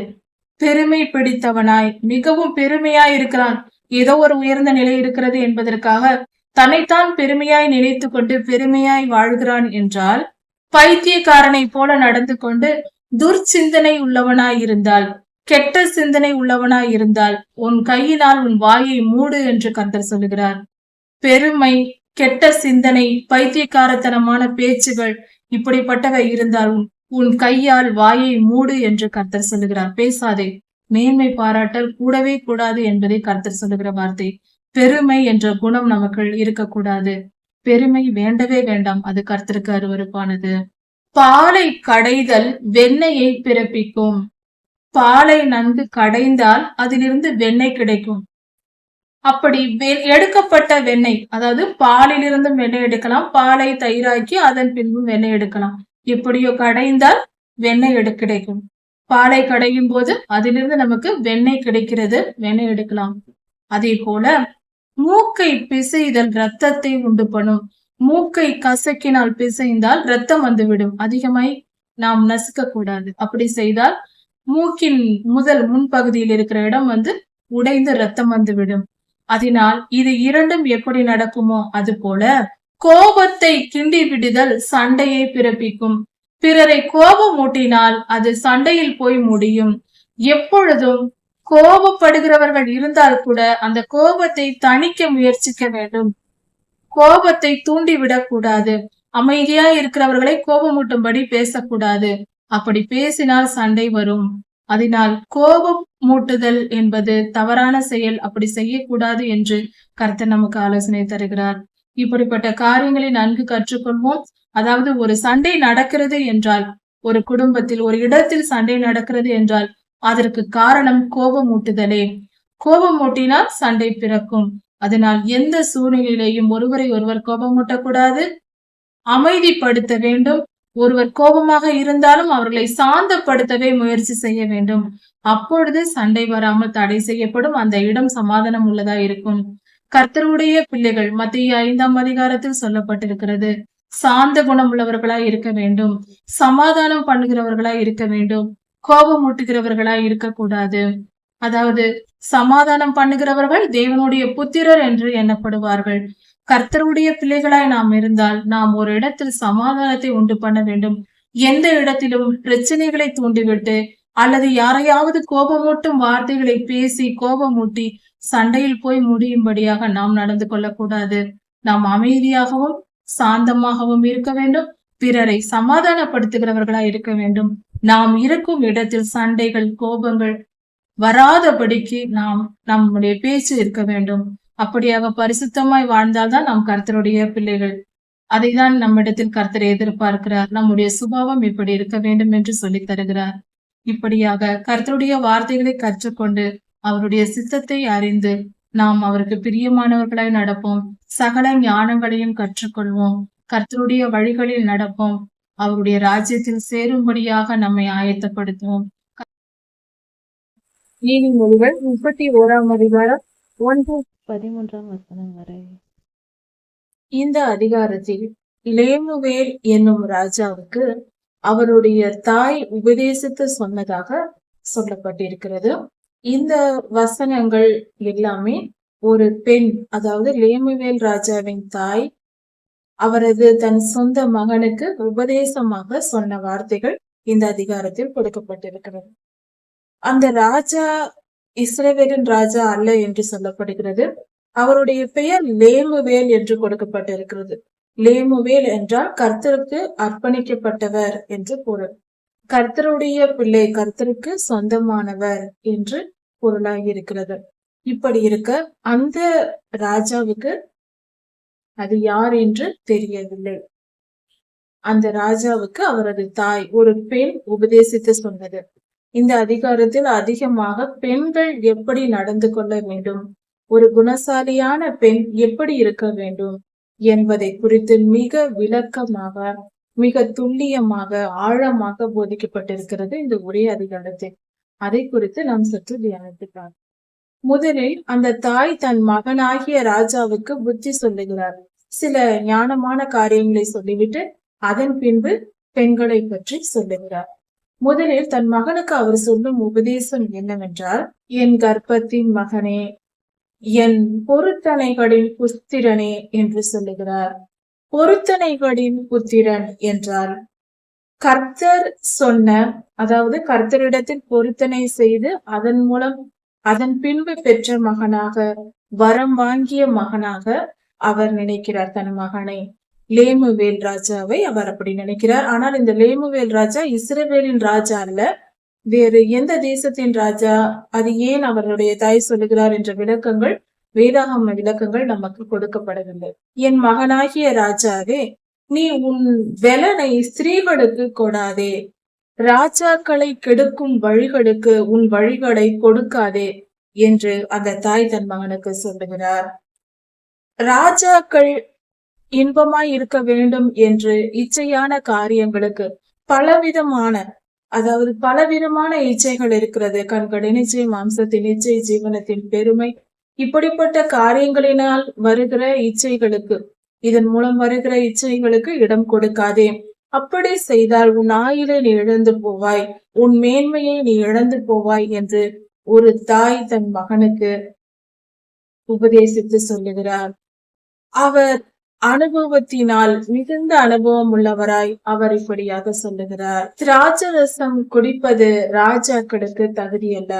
பெருமை பிடித்தவனாய் மிகவும் பெருமையாய் இருக்கிறான். ஏதோ ஒரு உயர்ந்த நிலை இருக்கிறது என்பதற்காக தன்னைத்தான் பெருமையாய் நினைத்து கொண்டு பெருமையாய் வாழ்கிறான் என்றால், பைத்தியக்காரனை போல நடந்து கொண்டு துர்ச்சிந்தனை உள்ளவனாய் இருந்தால், கெட்ட சிந்தனை உள்ளவனாய் இருந்தால் உன் கையினால் உன் வாயை மூடு என்று கர்த்தர் சொல்லுகிறார். பெருமை, கெட்ட சிந்தனை, பைத்தியக்காரத்தனமான பேச்சுகள் இப்படிப்பட்டவை இருந்தால் உன் கையால் வாயை மூடு என்று கர்த்தர் சொல்லுகிறார். பேசாதே. மேன்மை பாராட்டல் கூடவே கூடாது என்பதை கர்த்தர் சொல்லுகிற வார்த்தை. பெருமை என்ற குணம் நமக்கு இருக்கக்கூடாது. பெருமை வேண்டவே வேண்டாம். அது கர்த்தருக்கு அருவருப்பானது. பாலை கடைதல் வெண்ணெயை பிறப்பிக்கும். பாலை நன்கு கடைந்தால் அதிலிருந்து வெண்ணெய் கிடைக்கும். அப்படி எடுக்கப்பட்ட வெண்ணெய், அதாவது பாலிலிருந்து வெண்ணெய் எடுக்கலாம். பாலை தயிராக்கி அதன் பின்பு வெண்ணெய் எடுக்கலாம். எப்படியோ கடைந்தால் வெண்ணெய் கிடைக்கும். பாலை கடையும் போது அதிலிருந்து நமக்கு வெண்ணெய் கிடைக்கிறது. வெண்ணெய் எடுக்கலாம். அதே போல மூக்கை பிசைதல் ரத்தத்தை உண்டு பண்ணும். மூக்கை கசக்கினால் பிசைந்தால் ரத்தம் வந்துவிடும். அதிகமாய் நாம் நசுக்க கூடாது. அப்படி செய்தால் மூக்கின் முதல் முன்பகுதியில் இருக்கிற இடம் உடைந்து ரத்தம் வந்துவிடும். அதனால் இது இரண்டும் எப்படி நடக்குமோ அது போல கோபத்தை கிண்டி விடுதல் சண்டையை பிறப்பிக்கும். பிறரை கோபமூட்டினால் அது சண்டையில் போய் முடியும். எப்பொழுதும் கோபப்படுகிறவர்கள் இருந்தால் கூட அந்த கோபத்தை தணிக்க முயற்சிக்க வேண்டும். கோபத்தை தூண்டிவிடக் கூடாது. அமைதியா இருக்கிறவர்களை கோபமூட்டும்படி பேசக்கூடாது. அப்படி பேசினால் சண்டை வரும். அதனால் கோபம் மூட்டுதல் என்பது தவறான செயல். அப்படி செய்யக்கூடாது என்று கர்த்தர் நமக்கு ஆலோசனை தருகிறார். இப்படிப்பட்ட காரியங்களை நன்கு கற்றுக்கொள்வோம். அதாவது ஒரு சண்டை நடக்கிறது என்றால், ஒரு குடும்பத்தில் ஒரு இடத்தில் சண்டை நடக்கிறது என்றால் அதற்கு காரணம் கோபமூட்டுதலே. கோபமூட்டினால் சண்டை பிறக்கும். அதனால் எந்த சூழ்நிலையிலையும் ஒருவரை ஒருவர் கோபமூட்டக்கூடாது, அமைதிப்படுத்த வேண்டும். ஒருவர் கோபமாக இருந்தாலும் அவர்களை சாந்தப்படுத்தவே முயற்சி செய்ய வேண்டும். அப்பொழுது சண்டை வராமல் தடை செய்யப்படும். அந்த இடம் சமாதானம் உள்ளதா இருக்கும். கர்த்தருடைய பிள்ளைகள் மத்திய 5ஆம் அதிகாரத்தில் சொல்லப்பட்டிருக்கிறது. சாந்த குணம் உள்ளவர்களாய் இருக்க வேண்டும், சமாதானம் பண்ணுகிறவர்களாய் இருக்க வேண்டும், கோபமூட்டுகிறவர்களாய் இருக்கக்கூடாது. அதாவது சமாதானம் பண்ணுகிறவர்கள் தேவனுடைய புத்திரர் என்று எண்ணப்படுவார்கள். கர்த்தருடைய பிள்ளைகளாய் நாம் இருந்தால் நாம் ஒரு இடத்தில் சமாதானத்தை உண்டு பண்ண வேண்டும். எந்த இடத்திலும் பிரச்சனைகளை தூண்டிவிட்டு அல்லது யாரையாவது கோபமூட்டும் வார்த்தைகளை பேசி கோபமூட்டி சண்டையில் போய் முடியும்படியாக நாம் நடந்து கொள்ளக்கூடாது. நாம் அமைதியாகவும் சாந்தமாகவும் இருக்க வேண்டும். பிறரை சமாதானப்படுத்துகிறவர்களாய் இருக்க வேண்டும். நாம் இருக்கும் இடத்தில் சண்டைகள் கோபங்கள் வராதபடிக்கு நாம் நம்முடைய பேச்சு இருக்க வேண்டும். அப்படியாக பரிசுத்தமாய் வாழ்ந்தால்தான் நாம் கர்த்தருடைய பிள்ளைகள். அதைதான் நம்மிடத்தில் கர்த்தர் எதிர்பார்க்கிறார். நம்முடைய சுபாவம் இப்படி இருக்க வேண்டும் என்று சொல்லித் தருகிறார். இப்படியாக கர்த்தருடைய வார்த்தைகளை கற்றுக்கொண்டு அவருடைய சித்தத்தை அறிந்து நாம் அவருக்கு பிரியமானவர்களாய் நடப்போம். சகல ஞானங்களையும் கற்றுக்கொள்வோம். கர்த்தருடைய வழிகளில் நடப்போம். அவருடைய ராஜ்யத்தில் சேரும்படியாக நம்மை ஆயத்தப்படுத்துவோம். நீதிமொழிகள் 31ஆம் அதிகாரம் 1-13 வசனம் வரை. இந்த அதிகாரத்தில் லேமுவேல் என்னும் ராஜாவுக்கு அவருடைய தாய் உபதேசித்து சொன்னதாக சொல்லப்பட்டிருக்கிறது. இந்த வசனங்கள் எல்லாமே ஒரு பெண், அதாவது லேமுவேல் ராஜாவின் தாய் அவரது தன் சொந்த மகனுக்கு உபதேசமாக சொன்ன வார்த்தைகள் இந்த அதிகாரத்தில் கொடுக்கப்பட்டிருக்கிறது. அந்த ராஜா இஸ்ரவேலின் ராஜா அல்ல என்று சொல்லப்படுகிறது. அவருடைய பெயர் லேமுவேல் என்று கொடுக்கப்பட்டிருக்கிறது. லேமுவேல் என்றால் கர்த்தருக்கு அர்ப்பணிக்கப்பட்டவர் என்று பொருள். கர்த்தருடைய பிள்ளை, கர்த்தருக்கு சொந்தமானவர் என்று பொருளாகி இருக்கிறது. இப்படி இருக்க அந்த ராஜாவுக்கு அது யார் என்று தெரியவில்லை. அந்த ராஜாவுக்கு அவரது தாய் ஒரு பெண் உபதேசித்து சொன்னது. இந்த அதிகாரத்தில் அதிகமாக பெண்கள் எப்படி நடந்து கொள்ள வேண்டும், ஒரு குணசாலியான பெண் எப்படி இருக்க வேண்டும் என்பதை குறித்து மிக விளக்கமாக, மிக துல்லியமாக, ஆழமாக போதிக்கப்பட்டிருக்கிறது இந்த ஒரே அதிகாரத்தில். அதை குறித்து நாம் சற்று தியானித்துக்கலாம். முதலில் அந்த தாய் தன் மகனாகிய ராஜாவுக்கு புத்தி சொல்லுகிறார். சில ஞானமான காரியங்களை சொல்லிவிட்டு அதன் பின்பு பெண்களை பற்றி சொல்லுகிறார். முதலில் தன் மகனுக்கு அவர் சொல்லும் உபதேசம் என்னவென்றால், என் கர்ப்பத்தின் மகனே, என் பொருத்தனைகளின் புத்திரனே என்று சொல்லுகிறார். பொருத்தனைகளின் புத்திரன் என்றால் கர்த்தர் சொன்ன, அதாவது கர்த்தரிடத்தில் பொருத்தனை செய்து அதன் மூலம் அதன் பின்பு பெற்ற மகனாக, வரம் வாங்கிய மகனாக அவர் நினைக்கிறார் தன் மகனை. லேமுவேல் ராஜாவை அவர் அப்படி நினைக்கிறார். ஆனால் இந்த லேமுவேல் ராஜா இஸ்ரவேலின் ராஜா அல்ல, வேறு எந்த தேசத்தின் ராஜா. அது ஏன் அவருடைய தாய் சொல்லுகிறார் என்ற விளக்கங்கள், வேதாகம விளக்கங்கள் நமக்கு கொடுக்கப்படவில்லை. என் மகனாகிய ராஜாவே, நீ உன் வெலனை ஸ்திரீகளுக்கு கொடாதே, ராஜாக்களை கெடுக்கும் வழிகளுக்கு உன் வழிகளை கொடுக்காதே என்று அந்த தாய் தன் மகனுக்கு சொல்லுகிறார். ராஜாக்கள் இன்பமாய் இருக்க வேண்டும் என்று இச்சையான காரியங்களுக்கு பலவிதமான, அதாவது பலவிதமான இச்சைகள் இருக்கிறது. கண்களின் இச்சை, மாம்சத்தின் இச்சை, ஜீவனத்தின் பெருமை, இப்படிப்பட்ட காரியங்களினால் வருகிற இச்சைகளுக்கு, இதன் மூலம் வருகிற இச்சைகளுக்கு இடம் கொடுக்காதே. அப்படி செய்தால் உன் ஆயுளை நீ இழந்து போவாய், உன் மேன்மையை நீ இழந்து போவாய் என்று ஒரு தாய் தன் மகனுக்கு உபதேசித்து சொல்லுகிறார். அவர் அனுபவத்தினால் மிகுந்த அனுபவம் உள்ளவராய் அவர் இப்படியாக சொல்லுகிறார். திராட்சரசம் குடிப்பது ராஜாக்களுக்கு தகுதியல்ல.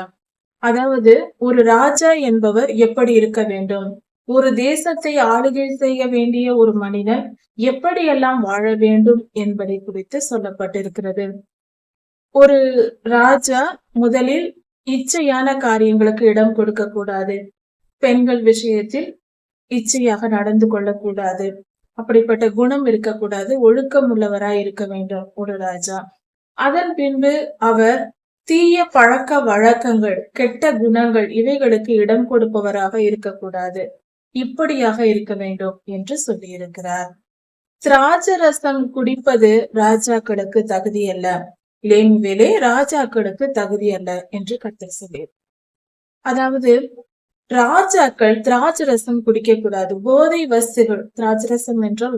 அதாவது ஒரு ராஜா என்பவர் எப்படி இருக்க வேண்டும், ஒரு தேசத்தை ஆளுகை செய்ய வேண்டிய ஒரு மனிதன் எப்படியெல்லாம் வாழ வேண்டும் என்பதை குறித்து சொல்லப்பட்டிருக்கிறது. ஒரு ராஜா முதலில் இச்சையான காரியங்களுக்கு இடம் கொடுக்க கூடாது. பெண்கள் விஷயத்தில் இச்சையாக நடந்து கொள்ளக்கூடாது. அப்படிப்பட்ட குணம் இருக்கக்கூடாது. ஒழுக்கம் உள்ளவராய் இருக்க வேண்டும் ஒரு ராஜா. அதன் பின்பு அவர் தீய பழக்க வழக்கங்கள், கெட்ட குணங்கள் இவைகளுக்கு இடம் கொடுப்பவராக இருக்கக்கூடாது. இப்படியாக இருக்க வேண்டும் என்று சொல்லியிருக்கிறார். திராட்சரசம் குடிப்பது ராஜாக்களுக்கு தகுதி அல்ல, லேம்வேலே ராஜாக்களுக்கு தகுதி அல்ல என்று கர்த்தர் சொல்லியிருக்கிறார். அதாவது ராஜாக்கள் திராட்சரசம் குடிக்க கூடாது. போதை வஸ்துகள், திராட்சரசம் என்றால்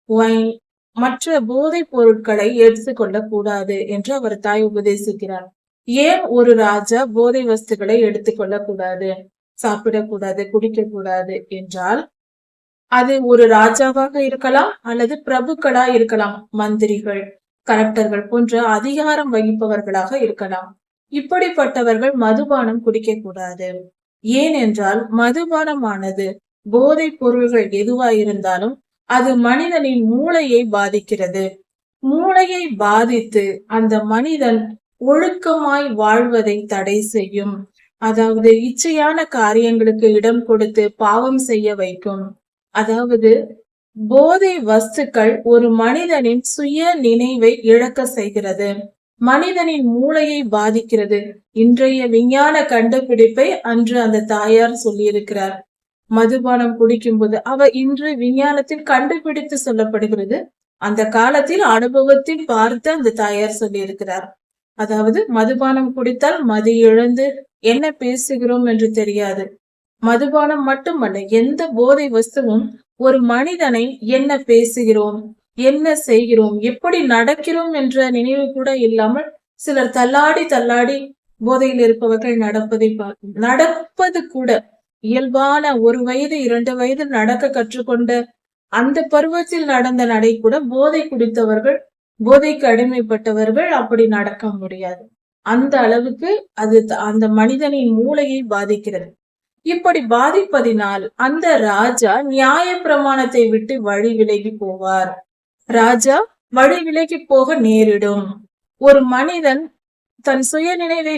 ஒயின் மற்ற போதைப் பொருட்களை எடுத்துக்கொள்ளக் கூடாது என்று அவர் தாய் உபதேசிக்கிறார். ஏன் ஒரு ராஜா போதை வஸ்துகளை எடுத்துக்கொள்ளக் கூடாது, சாப்பிடக்கூடாது, குடிக்க கூடாது என்றால், அது ஒரு ராஜாவாக இருக்கலாம் அல்லது பிரபுக்களா இருக்கலாம், மந்திரிகள், கலெக்டர்கள் போன்ற அதிகாரம் வகிப்பவர்களாக இருக்கலாம். இப்படிப்பட்டவர்கள் மதுபானம் குடிக்க கூடாது. ஏனென்றால் மதுபானமானது போதை பொருள்கள் எதுவாயிருந்தாலும் அது மனிதனின் மூளையை பாதிக்கிறது. மூளையை பாதித்து அந்த மனிதன் ஒழுக்கமாய் வாழ்வதை தடை செய்யும். அதாவது இச்சையான காரியங்களுக்கு இடம் கொடுத்து பாவம் செய்ய வைக்கும். அதாவது போதை வஸ்துக்கள் ஒரு மனிதனின் சுய நினைவை இழக்க செய்கிறது, மனிதனின் மூளையை பாதிக்கிறது. இன்றைய விஞ்ஞான கண்டுபிடிப்பை அன்று அந்த தாயார் சொல்லியிருக்கிறார். மதுபானம் குடிக்கும்போது இன்று விஞ்ஞானத்தில் கண்டுபிடித்து சொல்லப்படுகிறது. அந்த காலத்தில் அனுபவத்தில் பார்த்து அந்த தாயார் சொல்லியிருக்கிறார். அதாவது மதுபானம் குடித்தால் மது இழந்து என்ன பேசுகிறோம் என்று தெரியாது. மதுபானம் மட்டுமல்ல, எந்த போதை வஸ்துவும் ஒரு மனிதனை என்ன பேசுகிறோம், என்ன செய்கிறோம், எப்படி நடக்கிறோம் என்ற நினைவு கூட இல்லாமல் சிலர் தள்ளாடி தள்ளாடி போதையில் இருப்பவர்கள் நடப்பது கூட இயல்பான 1 வயது 2 வயது நடக்க கற்றுக்கொண்ட அந்த பருவத்தில் நடந்த நடை கூட போதை குடித்தவர்கள், போதைக்கு அடிமைப்பட்டவர்கள் அப்படி நடக்க முடியாது. அந்த அளவுக்கு அது அந்த மனிதனின் மூளையை பாதிக்கிறது. இப்படி பாதிப்பதினால் அந்த ராஜா நியாய பிரமாணத்தை விட்டு வழி விலகி போவார். ராஜா வழி விலகி போக நேரிடும். ஒரு மனிதன் தன் சுய நினைவை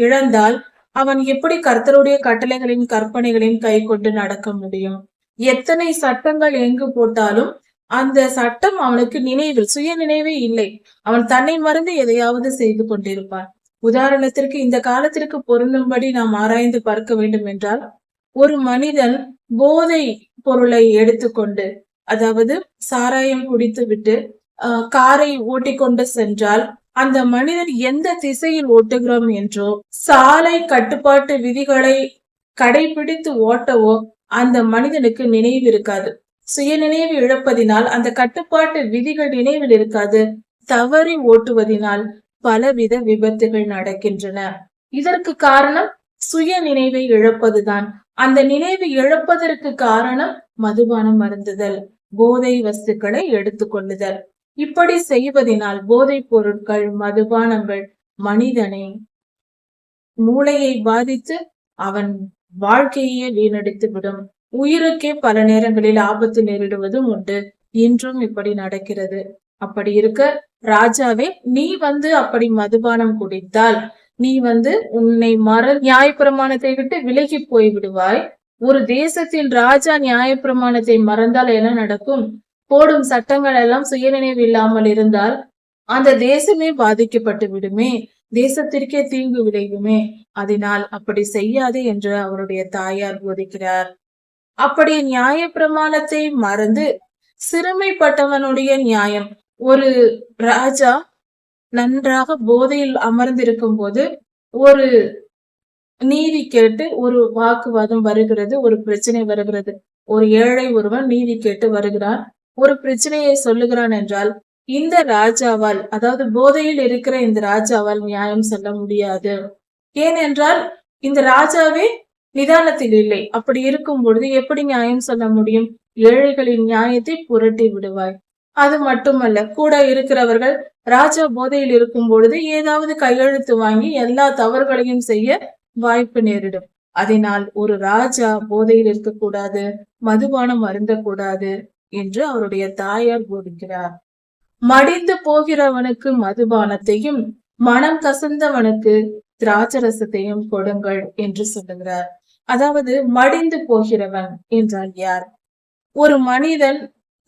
இழந்தால் அவன் எப்படி கர்த்தருடைய கட்டளைகளின் கற்பனைகளின் கை கொண்டு நடக்க முடியும்? எத்தனை சட்டங்கள் எங்கு போட்டாலும் அந்த சட்டம் அவனுக்கு நினைவில் சுய நினைவே இல்லை. அவன் தன்னை மறந்து எதையாவது செய்து கொண்டிருப்பான். உதாரணத்திற்கு இந்த காலத்திற்கு பொருந்தும்படி நாம் ஆராய்ந்து பார்க்க வேண்டும் என்றால், ஒரு மனிதன் போதை பொருளை எடுத்துக்கொண்டு, அதாவது சாராயம் குடித்து விட்டு காரை ஓட்டிக்கொண்டு சென்றால் அந்த மனிதன் எந்த திசையில் ஓட்டுகிறோம் என்றோ, சாலை கட்டுப்பாட்டு விதிகளை கடைபிடித்து ஓட்டவோ அந்த மனிதனுக்கு நினைவு இருக்காது. சுய நினைவு இழப்பதினால் அந்த கட்டுப்பாட்டு விதிகள் நினைவில் இருக்காது. தவறி ஓட்டுவதினால் பலவித விபத்துகள் நடக்கின்றன. இதற்கு காரணம் சுய நினைவை இழப்பதுதான். அந்த நினைவு இழப்பதற்கு காரணம் மதுபானம் அருந்துதல், போதை வஸ்துக்களை எடுத்துக்கொள்ளுதல். இப்படி செய்வதனால் போதைப் பொருட்கள், மதுபானங்கள் மனிதனை மூளையை பாதித்து அவன் வாழ்க்கையே வீணடித்து விடும். உயிருக்கே பல நேரங்களில் ஆபத்து நேரிடுவதும் உண்டு. இன்றும் இப்படி நடக்கிறது. அப்படி இருக்க ராஜாவே, நீ அப்படி மதுபானம் குடித்தால் நீ உன்னை நியாயப்பிரமாணத்தை விட்டு விலகி போய் விடுவாய். ஒரு தேசத்தின் ராஜா நியாயப்பிரமாணத்தை மறந்தால் என்ன நடக்கும்? போடும் சட்டங்கள் எல்லாம் சுயநினைவு இல்லாமல் இருந்தால் அந்த தேசமே பாதிக்கப்பட்டு விடுமே, தேசத்திற்கே தீங்கு விளைவுமே. அதனால் அப்படி செய்யாதே என்று அவருடைய தாயார் போதிக்கிறார். அப்படி நியாய பிரமாணத்தை மறந்து சிறுமைப்பட்டவனுடைய நியாயம், ஒரு ராஜா நன்றாக போதையில் அமர்ந்திருக்கும் போது ஒரு நீதி கேட்டு ஒரு வாக்குவாதம் வருகிறது, ஒரு பிரச்சனை வருகிறது. ஒரு ஏழை ஒருவன் நீதி கேட்டு வருகிறான், ஒரு பிரச்சனையை சொல்லுகிறான் என்றால் இந்த ராஜாவால், அதாவது போதையில் இருக்கிற இந்த ராஜாவால் நியாயம் சொல்ல முடியாது. ஏனென்றால் இந்த ராஜாவே நிதானத்தில் இல்லை. அப்படி இருக்கும் பொழுது எப்படி நியாயம் சொல்ல முடியும்? ஏழைகளின் நியாயத்தை புரட்டி விடுவாய். அது மட்டுமல்ல, கூட இருக்கிறவர்கள் ராஜா போதையில் இருக்கும் பொழுது ஏதாவது கையெழுத்து வாங்கி எல்லா தவறுகளையும் செய்ய வாய்ப்பு நேரிடும். அதனால் ஒரு ராஜா போதையில் இருக்கக்கூடாது, மதுபானம் அருந்தக்கூடாது என்று அவருடைய தாயார் போதிக்கிறார். மடிந்து போகிறவனுக்கு மதுபானத்தையும் மனம் கசந்தவனுக்கு திராட்சரசத்தையும் கொடுங்கள் என்று சொல்லுகிறார். அதாவது மடிந்து போகிறவன் என்றால் யார்? ஒரு மனிதன்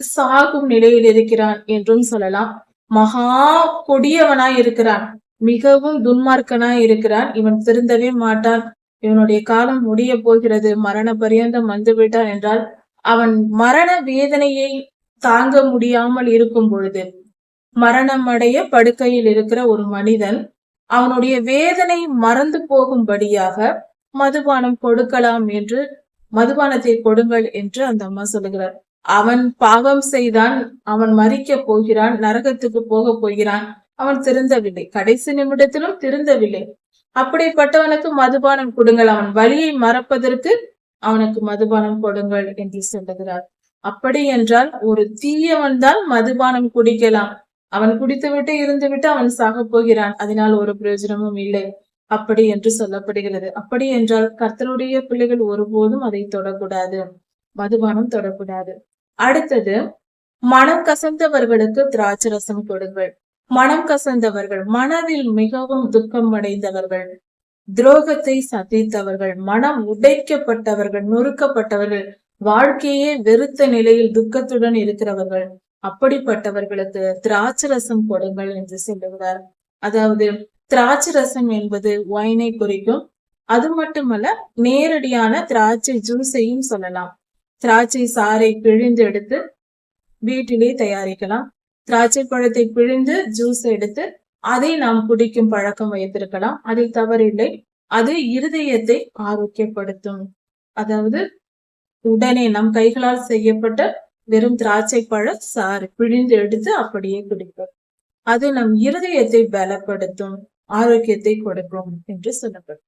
சாகும் நிலையில் இருக்கிறான் என்றும் சொல்லலாம். மகா கொடியவனாய் இருக்கிறான், மிகவும் துன்மார்க்கனாய் இருக்கிறான், இவன் திருந்தவே மாட்டான், இவனுடைய காலம் முடிய போகிறது, மரண பரியந்தம் வந்து விட்டான் என்றால் அவன் மரண வேதனையை தாங்க முடியாமல் இருக்கும் பொழுது, மரணம் அடைய படுக்கையில் இருக்கிற ஒரு மனிதன் அவனுடைய வேதனை மறந்து போகும்படியாக மதுபானம் கொடுக்கலாம் என்று, மதுபானத்தை கொடுங்கள் என்று அந்த அம்மா சொல்லுகிறார். அவன் பாவம் செய்தான், அவன் மரிக்க போகிறான், நரகத்துக்கு போக போகிறான், அவன் திருந்தவில்லை, கடைசி நிமிடத்திலும் திருந்தவில்லை. அப்படிப்பட்டவனுக்கு மதுபானம் கொடுங்கள், அவன் வலியை மறப்பதற்கு அவனுக்கு மதுபானம் கொடுங்கள் என்று சொல்லுகிறார். அப்படி என்றால் ஒரு தீயவன் தான் மதுபானம் குடிக்கலாம், அவன் குடித்துவிட்டு இருந்துவிட்டு அவன் சாக போகிறான், அதனால் ஒரு பிரயோஜனமும் இல்லை அப்படி என்று சொல்லப்படுகிறது. அப்படி என்றால் கர்த்தருடைய பிள்ளைகள் ஒருபோதும் அதை தொடக்கூடாது, மதுபானம் தொடக்கூடாது. அடுத்தது, மனம் கசந்தவர்களுக்கு திராட்சரசம் கொடுங்கள். மனம் கசந்தவர்கள், மனதில் மிகவும் துக்கம் அடைந்தவர்கள், துரோகத்தை சந்தித்தவர்கள், மனம் உடைக்கப்பட்டவர்கள், நொறுக்கப்பட்டவர்கள், வாழ்க்கையே வெறுத்த நிலையில் துக்கத்துடன் இருக்கிறவர்கள், அப்படிப்பட்டவர்களுக்கு திராட்சரசம் கொடுங்கள் என்று சொல்லுகிறார். அதாவது திராட்சரசம் என்பது ஒயினை குறிக்கும். அது மட்டுமல்ல, நேரடியான திராட்சை ஜூஸையும் சொல்லலாம். திராட்சை சாறை பிழிந்து எடுத்து வீட்டிலே தயாரிக்கலாம். திராட்சை பழத்தை பிழிந்து ஜூஸ் எடுத்து அதை நாம் குடிக்கும் பழக்கம் வைத்திருக்கலாம், அதில் தவறில்லை. அது இருதயத்தை ஆரோக்கியப்படுத்தும். அதாவது உடனே நம் கைகளால் செய்யப்பட்ட வெறும் திராட்சை பழ சாறு பிழிந்து எடுத்து அப்படியே குடிப்போம். அது நம் இருதயத்தை பலப்படுத்தும், ஆரோக்கியத்தை கொடுக்கும் என்று சொல்லப்படும்.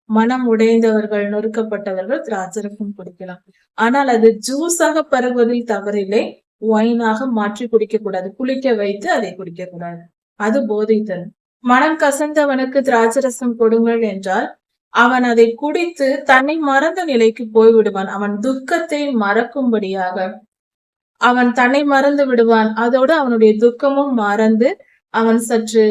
மனம் உடைந்தவர்கள், நொறுக்கப்பட்டவர்கள் திராட்சரசம் குடிக்கலாம். ஆனால் அது ஜூஸாக பருகுவதில் தவறில்லை, ஒயினாக மாற்றி குடிக்க கூடாது, குளிக்க வைத்து அதை குடிக்க கூடாது, அது போதை தரும். மனம் கசந்தவனுக்கு திராட்சரசம் கொடுங்கள் என்றால் அவன் அதை குடித்து தன்னை மறந்த நிலைக்கு போய்விடுவான். அவன் துக்கத்தை மறக்கும்படியாக அவன் தன்னை மறந்து விடுவான். அதோடு அவனுடைய துக்கமும் மறந்து அவன் சற்று